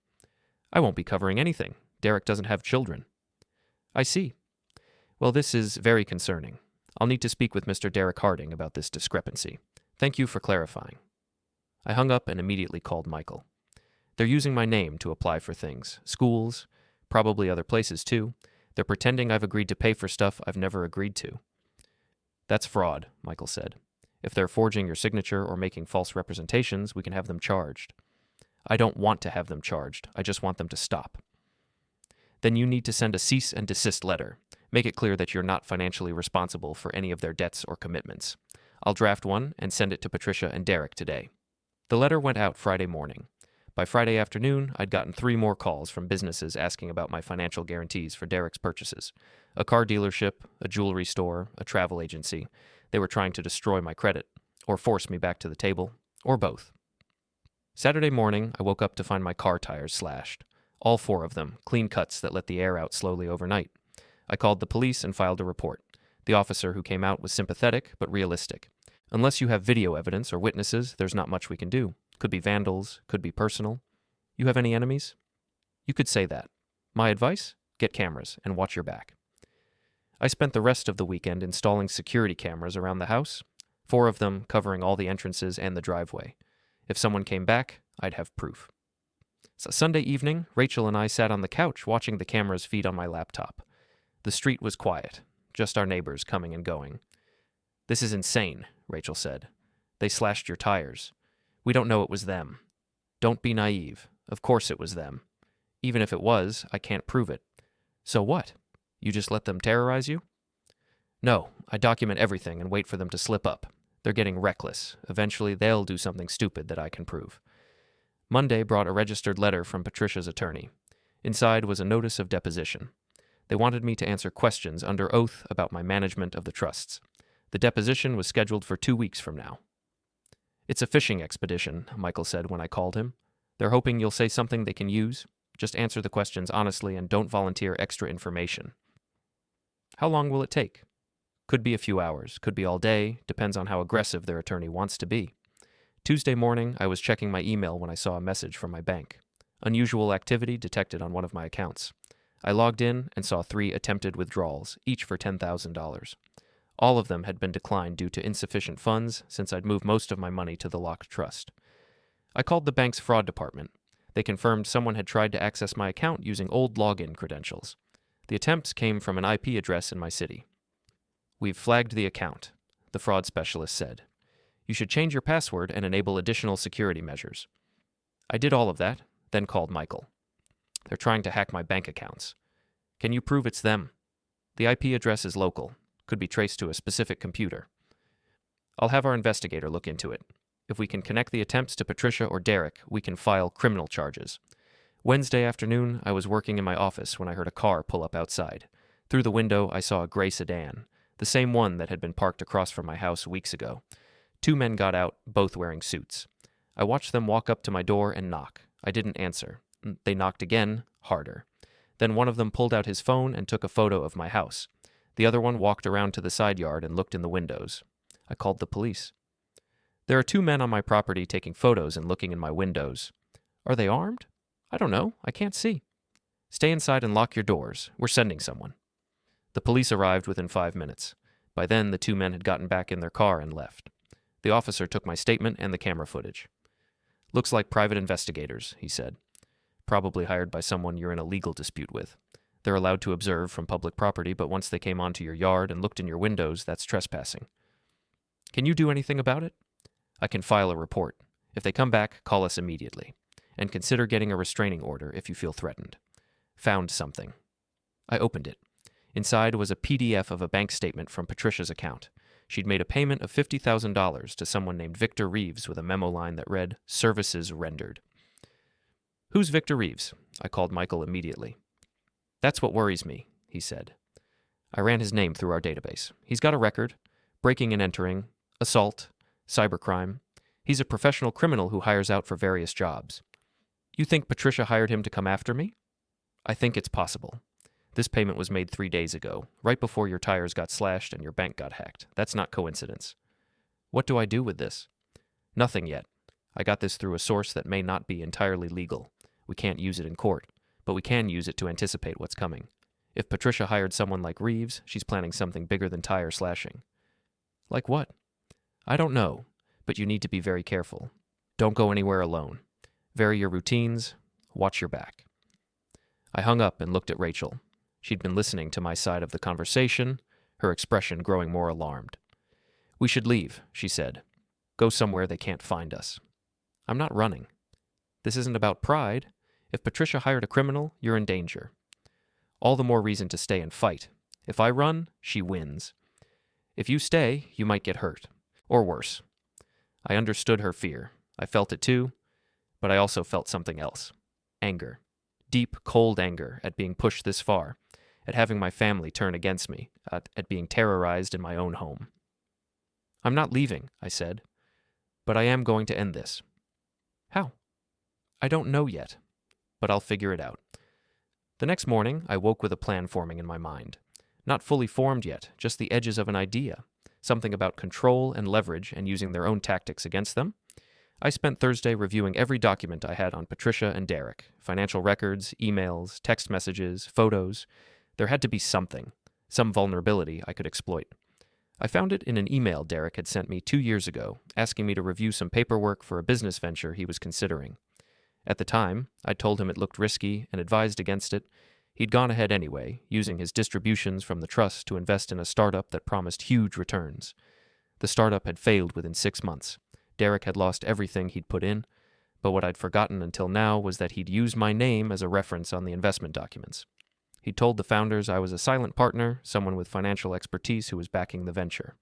"I won't be covering anything. Derek doesn't have children." "I see. Well, this is very concerning. I'll need to speak with Mr. Derek Harding about this discrepancy. Thank you for clarifying." I hung up and immediately called Michael. "They're using my name to apply for things. Schools, probably other places too. They're pretending I've agreed to pay for stuff I've never agreed to." "That's fraud," Michael said. "If they're forging your signature or making false representations, we can have them charged." "I don't want to have them charged. I just want them to stop." "Then you need to send a cease and desist letter. Make it clear that you're not financially responsible for any of their debts or commitments. I'll draft one and send it to Patricia and Derek today." The letter went out Friday morning. By Friday afternoon, I'd gotten 3 more calls from businesses asking about my financial guarantees for Derek's purchases. A car dealership, a jewelry store, a travel agency. They were trying to destroy my credit, or force me back to the table, or both. Saturday morning, I woke up to find my car tires slashed. All 4 of them, clean cuts that let the air out slowly overnight. I called the police and filed a report. The officer who came out was sympathetic, but realistic. Unless you have video evidence or witnesses, there's not much we can do. Could be vandals, could be personal. "You have any enemies?" You could say that. My advice? Get cameras and watch your back. I spent the rest of the weekend installing security cameras around the house, 4 of them covering all the entrances and the driveway. If someone came back, I'd have proof. So Sunday evening, Rachel and I sat on the couch watching the cameras feed on my laptop. The street was quiet, just our neighbors coming and going. "This is insane," Rachel said. "They slashed your tires. We don't know it was them. Don't be naive. Of course it was them. Even if it was, I can't prove it. So what? You just let them terrorize you?" "No, I document everything and wait for them to slip up. They're getting reckless. Eventually they'll do something stupid that I can prove." Monday brought a registered letter from Patricia's attorney. Inside was a notice of deposition. They wanted me to answer questions under oath about my management of the trusts. The deposition was scheduled for 2 weeks from now. "It's a fishing expedition," Michael said when I called him. "They're hoping you'll say something they can use. Just answer the questions honestly and don't volunteer extra information." "How long will it take?" "Could be a few hours, could be all day, depends on how aggressive their attorney wants to be." Tuesday morning, I was checking my email when I saw a message from my bank. Unusual activity detected on one of my accounts. I logged in and saw 3 attempted withdrawals, each for $10,000. All of them had been declined due to insufficient funds since I'd moved most of my money to the locked trust. I called the bank's fraud department. They confirmed someone had tried to access my account using old login credentials. The attempts came from an IP address in my city. "We've flagged the account," the fraud specialist said. "You should change your password and enable additional security measures." I did all of that, then called Michael. "They're trying to hack my bank accounts. Can you prove it's them? The IP address is local, could be traced to a specific computer. I'll have our investigator look into it. If we can connect the attempts to Patricia or Derek, we can file criminal charges." Wednesday afternoon, I was working in my office when I heard a car pull up outside. Through the window, I saw a gray sedan, the same one that had been parked across from my house weeks ago. 2 men got out, both wearing suits. I watched them walk up to my door and knock. I didn't answer. They knocked again, harder. Then one of them pulled out his phone and took a photo of my house. The other one walked around to the side yard and looked in the windows. I called the police. There are 2 men on my property taking photos and looking in my windows. Are they armed? I don't know. I can't see. Stay inside and lock your doors. We're sending someone. The police arrived within 5 minutes. By then, the 2 men had gotten back in their car and left. The officer took my statement and the camera footage. Looks like private investigators, he said. Probably hired by someone you're in a legal dispute with. They're allowed to observe from public property, but once they came onto your yard and looked in your windows, that's trespassing. Can you do anything about it? I can file a report. If they come back, call us immediately. And consider getting a restraining order if you feel threatened. Found something. I opened it. Inside was a PDF of a bank statement from Patricia's account. She'd made a payment of $50,000 to someone named Victor Reeves with a memo line that read, "Services rendered." Who's Victor Reeves? I called Michael immediately. That's what worries me, he said. I ran his name through our database. He's got a record: breaking and entering, assault, cybercrime. He's a professional criminal who hires out for various jobs. You think Patricia hired him to come after me? I think it's possible. This payment was made 3 days ago, right before your tires got slashed and your bank got hacked. That's not coincidence. What do I do with this? Nothing yet. I got this through a source that may not be entirely legal. We can't use it in court, but we can use it to anticipate what's coming. If Patricia hired someone like Reeves, she's planning something bigger than tire slashing. Like what? I don't know, but you need to be very careful. Don't go anywhere alone. Vary your routines. Watch your back. I hung up and looked at Rachel. She'd been listening to my side of the conversation, her expression growing more alarmed. We should leave, she said. Go somewhere they can't find us. I'm not running. This isn't about pride. If Patricia hired a criminal, you're in danger. All the more reason to stay and fight. If I run, she wins. If you stay, you might get hurt. Or worse. I understood her fear. I felt it too, but I also felt something else. Anger. Deep, cold anger at being pushed this far, at having my family turn against me, at being terrorized in my own home. I'm not leaving, I said, but I am going to end this. How? I don't know yet, but I'll figure it out. The next morning, I woke with a plan forming in my mind. Not fully formed yet, just the edges of an idea. Something about control and leverage and using their own tactics against them. I spent Thursday reviewing every document I had on Patricia and Derek. Financial records, emails, text messages, photos. There had to be something, some vulnerability I could exploit. I found it in an email Derek had sent me 2 years ago, asking me to review some paperwork for a business venture he was considering. At the time, I'd told him it looked risky and advised against it. He'd gone ahead anyway, using his distributions from the trust to invest in a startup that promised huge returns. The startup had failed within 6 months. Derek had lost everything he'd put in, but what I'd forgotten until now was that he'd used my name as a reference on the investment documents. He'd told the founders I was a silent partner, someone with financial expertise who was backing the venture.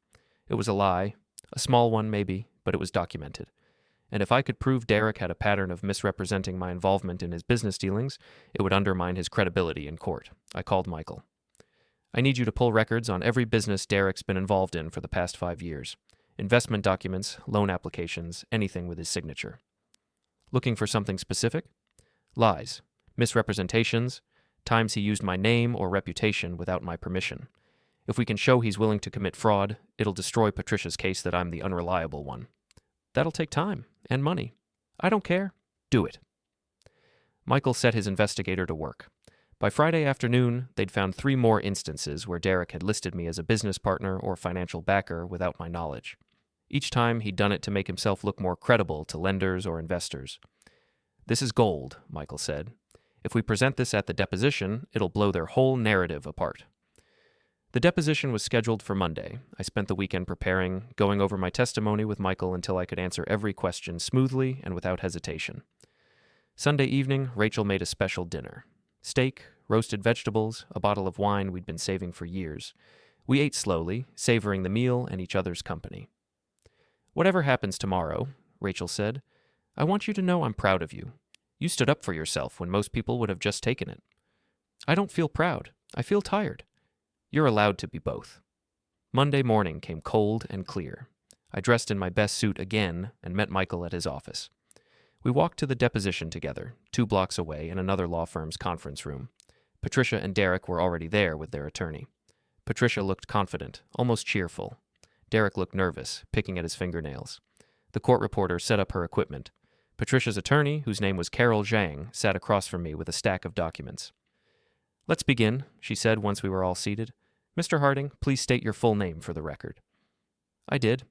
It was a lie, a small one maybe, but it was documented. And if I could prove Derek had a pattern of misrepresenting my involvement in his business dealings, it would undermine his credibility in court. I called Michael. I need you to pull records on every business Derek's been involved in for the past 5 years. Investment documents, loan applications, anything with his signature. Looking for something specific? Lies, misrepresentations, times he used my name or reputation without my permission. If we can show he's willing to commit fraud, it'll destroy Patricia's case that I'm the unreliable one. That'll take time and money. I don't care. Do it. Michael set his investigator to work. By Friday afternoon, they'd found 3 more instances where Derek had listed me as a business partner or financial backer without my knowledge. Each time he'd done it to make himself look more credible to lenders or investors. This is gold, Michael said. If we present this at the deposition, it'll blow their whole narrative apart. The deposition was scheduled for Monday. I spent the weekend preparing, going over my testimony with Michael until I could answer every question smoothly and without hesitation. Sunday evening, Rachel made a special dinner. Steak, roasted vegetables, a bottle of wine we'd been saving for years. We ate slowly, savoring the meal and each other's company. Whatever happens tomorrow, Rachel said, I want you to know I'm proud of you. You stood up for yourself when most people would have just taken it. I don't feel proud. I feel tired. You're allowed to be both. Monday morning came cold and clear. I dressed in my best suit again and met Michael at his office. We walked to the deposition together, 2 blocks away in another law firm's conference room. Patricia and Derek were already there with their attorney. Patricia looked confident, almost cheerful. Derek looked nervous, picking at his fingernails. The court reporter set up her equipment. Patricia's attorney, whose name was Carol Zhang, sat across from me with a stack of documents. "Let's begin," she said once we were all seated. "Mr. Harding, please state your full name for the record." I did.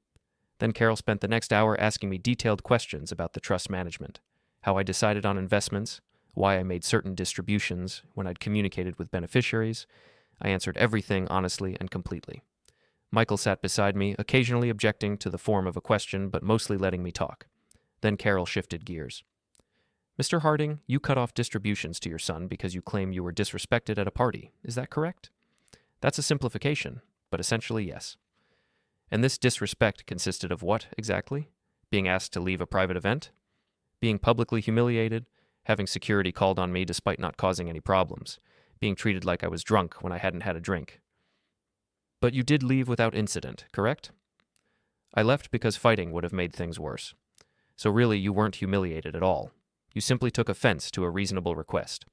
Then Carol spent the next hour asking me detailed questions about the trust management, how I decided on investments, why I made certain distributions when I'd communicated with beneficiaries. I answered everything honestly and completely. Michael sat beside me, occasionally objecting to the form of a question, but mostly letting me talk. Then Carol shifted gears. "Mr. Harding, you cut off distributions to your son because you claim you were disrespected at a party. Is that correct?" "That's a simplification, but essentially yes." "And this disrespect consisted of what, exactly? Being asked to leave a private event? Being publicly humiliated? Having security called on me despite not causing any problems? Being treated like I was drunk when I hadn't had a drink?" "But you did leave without incident, correct?" "I left because fighting would have made things worse. So really, you weren't humiliated at all. You simply took offense to a reasonable request."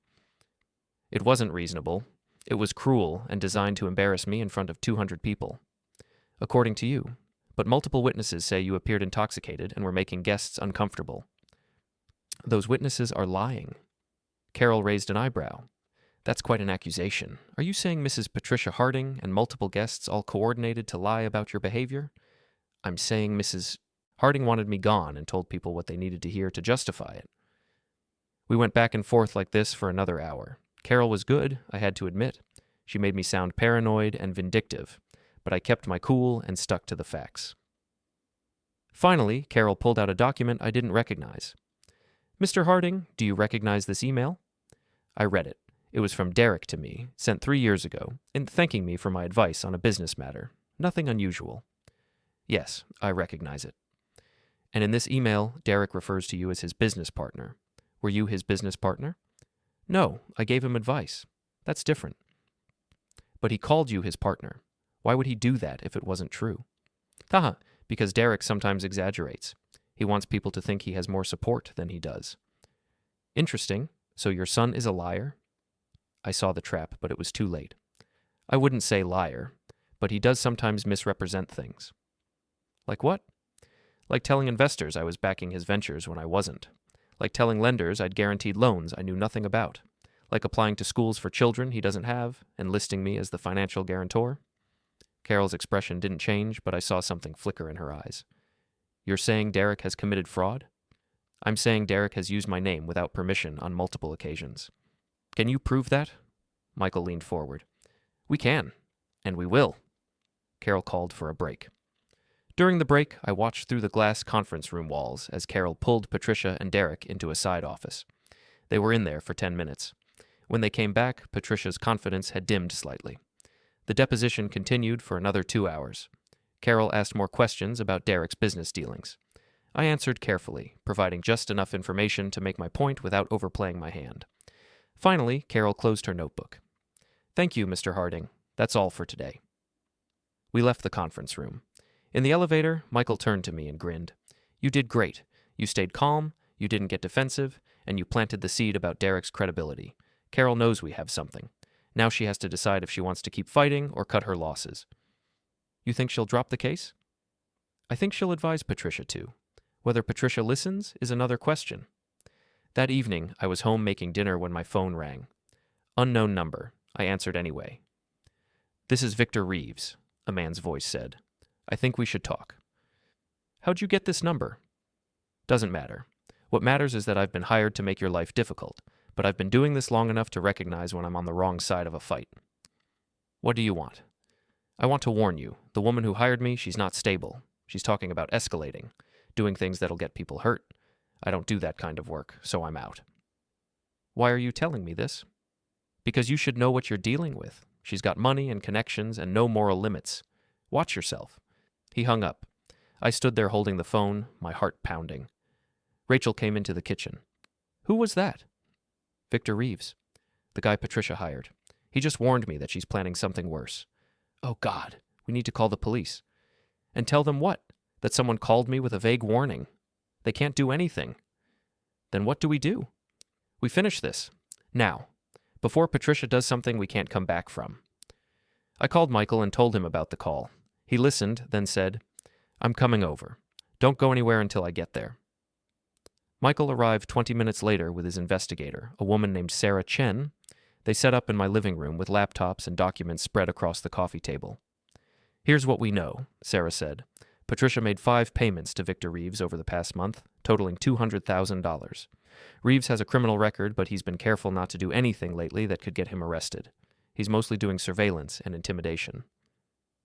"It wasn't reasonable. It was cruel and designed to embarrass me in front of 200 people. According to you. But multiple witnesses say you appeared intoxicated and were making guests uncomfortable." "Those witnesses are lying." Carol raised an eyebrow. "That's quite an accusation. Are you saying Mrs. Patricia Harding and multiple guests all coordinated to lie about your behavior?" "I'm saying Mrs. Harding wanted me gone and told people what they needed to hear to justify it." We went back and forth like this for another hour. Carol was good, I had to admit. She made me sound paranoid and vindictive, but I kept my cool and stuck to the facts. Finally, Carol pulled out a document I didn't recognize. "Mr. Harding, do you recognize this email?" I read it. It was from Derek to me, sent 3 years ago, in thanking me for my advice on a business matter. Nothing unusual. "Yes, I recognize it." "And in this email, Derek refers to you as his business partner. Were you his business partner?" "No, I gave him advice. That's different." "But he called you his partner. Why would he do that if it wasn't true?" "Haha, because Derek sometimes exaggerates. He wants people to think he has more support than he does." "Interesting. So your son is a liar?" I saw the trap, but it was too late. "I wouldn't say liar, but he does sometimes misrepresent things." "Like what?" "Like telling investors I was backing his ventures when I wasn't. Like telling lenders I'd guaranteed loans I knew nothing about. Like applying to schools for children he doesn't have and listing me as the financial guarantor." Carol's expression didn't change, but I saw something flicker in her eyes. "You're saying Derek has committed fraud?" "I'm saying Derek has used my name without permission on multiple occasions." "Can you prove that?" Michael leaned forward. "We can, and we will." Carol called for a break. During the break, I watched through the glass conference room walls as Carol pulled Patricia and Derek into a side office. They were in there for 10 minutes. When they came back, Patricia's confidence had dimmed slightly. The deposition continued for another 2 hours. Carol asked more questions about Derek's business dealings. I answered carefully, providing just enough information to make my point without overplaying my hand. Finally, Carol closed her notebook. "Thank you, Mr. Harding. That's all for today." We left the conference room. In the elevator, Michael turned to me and grinned. "You did great. You stayed calm, you didn't get defensive, and you planted the seed about Derek's credibility. Carol knows we have something. Now she has to decide if she wants to keep fighting or cut her losses." "You think she'll drop the case?" "I think she'll advise Patricia to. Whether Patricia listens is another question." That evening, I was home making dinner when my phone rang. Unknown number. I answered anyway. "This is Victor Reeves," a man's voice said. "I think we should talk." "How'd you get this number?" "Doesn't matter. What matters is that I've been hired to make your life difficult, but I've been doing this long enough to recognize when I'm on the wrong side of a fight." "What do you want?" "I want to warn you. The woman who hired me, she's not stable. She's talking about escalating, doing things that'll get people hurt. I don't do that kind of work, so I'm out." "Why are you telling me this?" "Because you should know what you're dealing with. She's got money and connections and no moral limits. Watch yourself." He hung up. I stood there holding the phone, my heart pounding. Rachel came into the kitchen. "Who was that?" "Victor Reeves. The guy Patricia hired. He just warned me that she's planning something worse." "Oh, God, we need to call the police." "And tell them what? That someone called me with a vague warning. They can't do anything." "Then what do we do?" "We finish this. Now. Before Patricia does something we can't come back from." I called Michael and told him about the call. He listened, then said, "I'm coming over. Don't go anywhere until I get there." Michael arrived 20 minutes later with his investigator, a woman named Sarah Chen. They set up in my living room with laptops and documents spread across the coffee table. "Here's what we know," Sarah said. "Patricia made 5 payments to Victor Reeves over the past month, totaling $200,000. Reeves has a criminal record, but he's been careful not to do anything lately that could get him arrested. He's mostly doing surveillance and intimidation."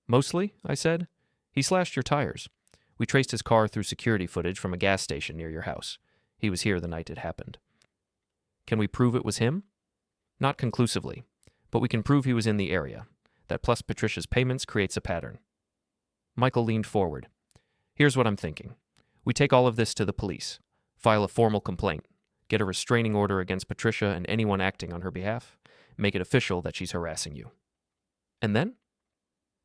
"Mostly?" I said. "He slashed your tires. We traced his car through security footage from a gas station near your house. He was here the night it happened." "Can we prove it was him?" "Not conclusively, but we can prove he was in the area. That plus Patricia's payments creates a pattern." Michael leaned forward. "Here's what I'm thinking. We take all of this to the police, file a formal complaint, get a restraining order against Patricia and anyone acting on her behalf, make it official that she's harassing you." "And then?"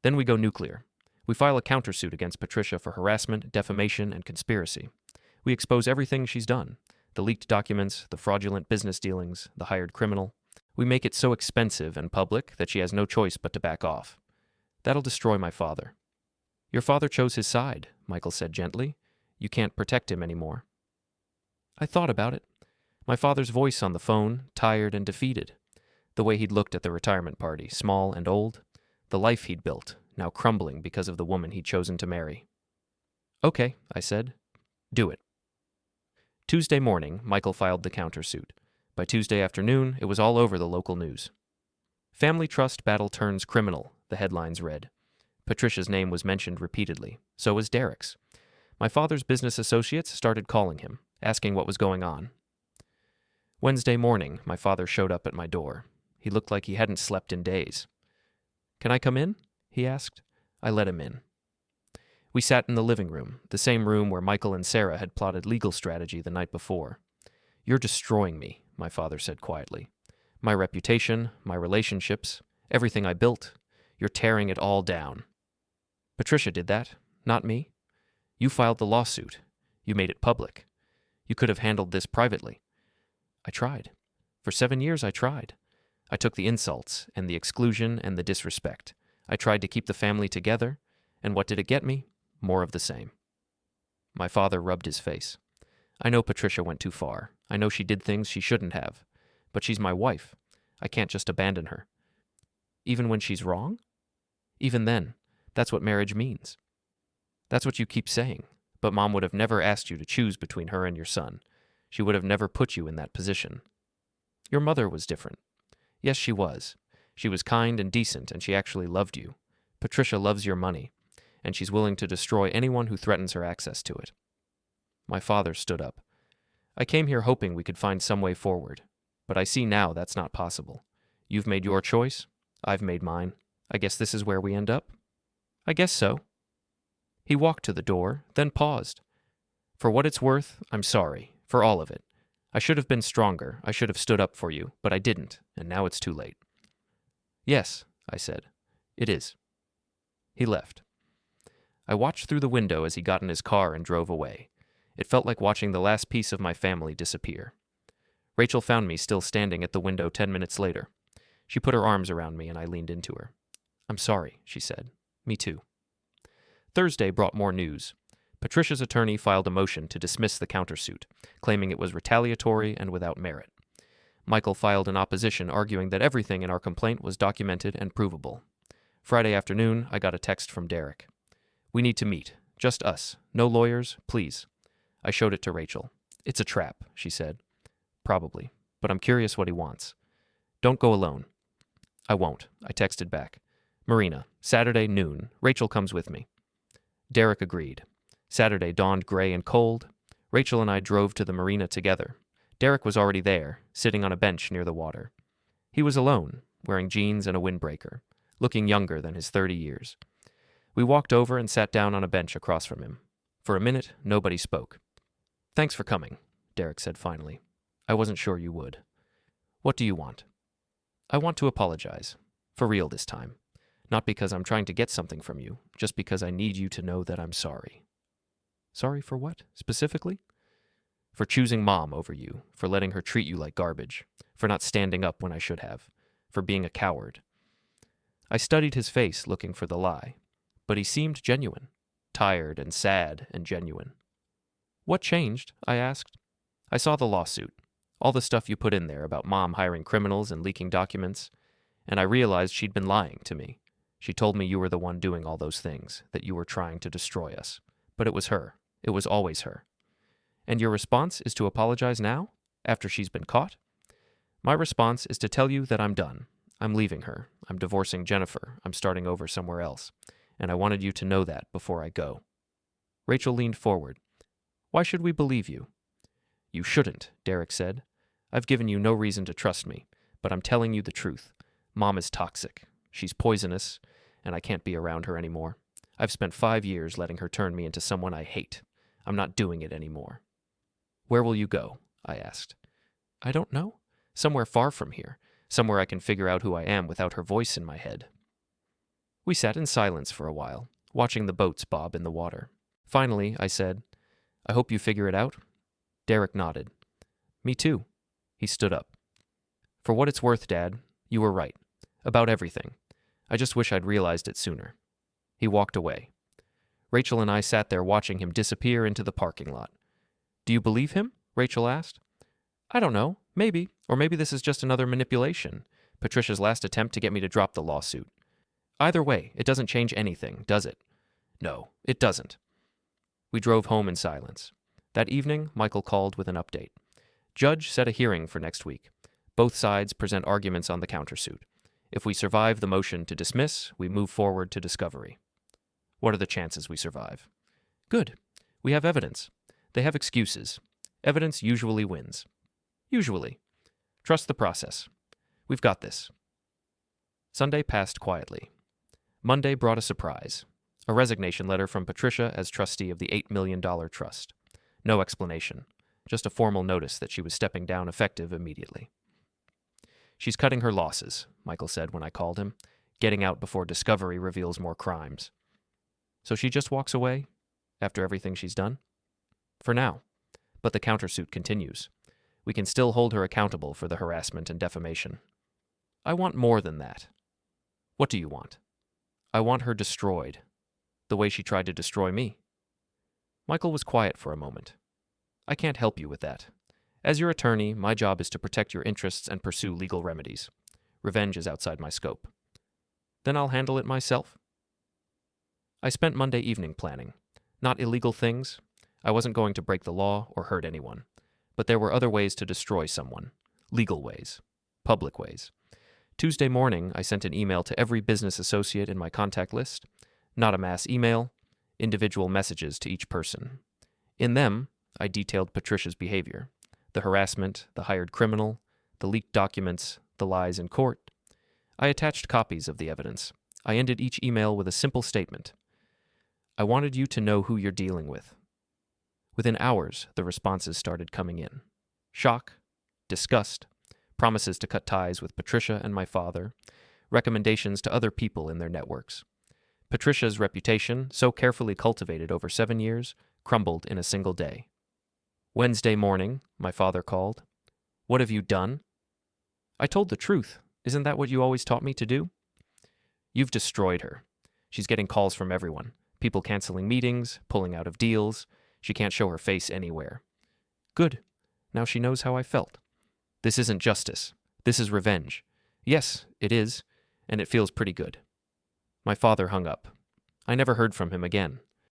"Then we go nuclear. We file a countersuit against Patricia for harassment, defamation, and conspiracy. We expose everything she's done, the leaked documents, the fraudulent business dealings, the hired criminal. We make it so expensive and public that she has no choice but to back off. That'll destroy my father." "Your father chose his side," Michael said gently. "You can't protect him anymore." I thought about it. My father's voice on the phone, tired and defeated. The way he'd looked at the retirement party, small and old. The life he'd built, now crumbling because of the woman he'd chosen to marry. "Okay," I said. "Do it." Tuesday morning, Michael filed the countersuit. By Tuesday afternoon, it was all over the local news. "Family trust battle turns criminal," the headlines read. Patricia's name was mentioned repeatedly. So was Derek's. My father's business associates started calling him, asking what was going on. Wednesday morning, my father showed up at my door. He looked like he hadn't slept in days. "Can I come in?" he asked. I let him in. We sat in the living room, the same room where Michael and Sarah had plotted legal strategy the night before. "You're destroying me," my father said quietly. "My reputation, my relationships, everything I built. You're tearing it all down." "Patricia did that, not me. You filed the lawsuit. You made it public. You could have handled this privately." "I tried. For 7 years I tried. I took the insults and the exclusion and the disrespect. I tried to keep the family together, and what did it get me? More of the same." My father rubbed his face. "I know Patricia went too far. I know she did things she shouldn't have. But she's my wife. I can't just abandon her." "Even when she's wrong?" "Even then. That's what marriage means." "That's what you keep saying. But Mom would have never asked you to choose between her and your son. She would have never put you in that position." "Your mother was different." "Yes, she was. She was kind and decent, and she actually loved you. Patricia loves your money, and she's willing to destroy anyone who threatens her access to it." My father stood up. "I came here hoping we could find some way forward, but I see now that's not possible. You've made your choice. I've made mine. I guess this is where we end up?" "I guess so." He walked to the door, then paused. "For what it's worth, I'm sorry, for all of it. I should have been stronger. I should have stood up for you, but I didn't, and now it's too late." "Yes," I said. "It is." He left. I watched through the window as he got in his car and drove away. It felt like watching the last piece of my family disappear. Rachel found me still standing at the window 10 minutes later. She put her arms around me and I leaned into her. "I'm sorry," she said. "Me too." Thursday brought more news. Patricia's attorney filed a motion to dismiss the countersuit, claiming it was retaliatory and without merit. Michael filed an opposition arguing that everything in our complaint was documented and provable. Friday afternoon, I got a text from Derek. "We need to meet. Just us. No lawyers, please." I showed it to Rachel. "It's a trap," she said. "Probably, but I'm curious what he wants." "Don't go alone." "I won't," I texted back. "Marina, Saturday noon. Rachel comes with me." Derek agreed. Saturday dawned gray and cold. Rachel and I drove to the marina together. Derek was already there, sitting on a bench near the water. He was alone, wearing jeans and a windbreaker, looking younger than his 30 years. We walked over and sat down on a bench across from him. For a minute, nobody spoke. "Thanks for coming," Derek said finally. "I wasn't sure you would." "What do you want?" "I want to apologize. For real this time. Not because I'm trying to get something from you, just because I need you to know that I'm sorry." "Sorry for what, specifically?" "For choosing Mom over you, for letting her treat you like garbage, for not standing up when I should have, for being a coward." I studied his face looking for the lie, but he seemed genuine, tired and sad and genuine. What changed? I asked. I saw the lawsuit, all the stuff you put in there about Mom hiring criminals and leaking documents, and I realized she'd been lying to me. She told me you were the one doing all those things, that you were trying to destroy us. But it was her. It was always her. And your response is to apologize now, after she's been caught? My response is to tell you that I'm done. I'm leaving her. I'm divorcing Jennifer. I'm starting over somewhere else. And I wanted you to know that before I go. Rachel leaned forward. Why should we believe you? You shouldn't, Derek said. I've given you no reason to trust me, but I'm telling you the truth. Mom is toxic. She's poisonous, and I can't be around her anymore. I've spent 5 years letting her turn me into someone I hate. I'm not doing it anymore. Where will you go? I asked. I don't know. Somewhere far from here. Somewhere I can figure out who I am without her voice in my head. We sat in silence for a while, watching the boats bob in the water. Finally, I said, I hope you figure it out. Derek nodded. Me too. He stood up. For what it's worth, Dad, you were right. About everything. I just wish I'd realized it sooner. He walked away. Rachel and I sat there watching him disappear into the parking lot. Do you believe him? Rachel asked. I don't know. Maybe. Or maybe this is just another manipulation. Patricia's last attempt to get me to drop the lawsuit. Either way, it doesn't change anything, does it? No, it doesn't. We drove home in silence. That evening, Michael called with an update. Judge set a hearing for next week. Both sides present arguments on the countersuit. If we survive the motion to dismiss, we move forward to discovery. What are the chances we survive? Good. We have evidence. They have excuses. Evidence usually wins. Usually. Trust the process. We've got this. Sunday passed quietly. Monday brought a surprise. A resignation letter from Patricia as trustee of the $8 million trust. No explanation. Just a formal notice that she was stepping down effective immediately. She's cutting her losses, Michael said when I called him, getting out before discovery reveals more crimes. So she just walks away after everything she's done? For now. But the countersuit continues. We can still hold her accountable for the harassment and defamation. I want more than that. What do you want? I want her destroyed, the way she tried to destroy me. Michael was quiet for a moment. I can't help you with that. As your attorney, my job is to protect your interests and pursue legal remedies. Revenge is outside my scope. Then I'll handle it myself. I spent Monday evening planning. Not illegal things. I wasn't going to break the law or hurt anyone. But there were other ways to destroy someone. Legal ways. Public ways. Tuesday morning, I sent an email to every business associate in my contact list. Not a mass email. Individual messages to each person. In them, I detailed Patricia's behavior. The harassment, the hired criminal, the leaked documents, the lies in court. I attached copies of the evidence. I ended each email with a simple statement. I wanted you to know who you're dealing with. Within hours, the responses started coming in. Shock, disgust, promises to cut ties with Patricia and my father, recommendations to other people in their networks. Patricia's reputation, so carefully cultivated over 7 years, crumbled in a single day. Wednesday morning, my father called. What have you done? I told the truth. Isn't that what you always taught me to do? You've destroyed her. She's getting calls from everyone. People canceling meetings, pulling out of deals. She can't show her face anywhere. Good. Now she knows how I felt. This isn't justice. This is revenge. Yes, it is, and it feels pretty good. My father hung up. I never heard from him again.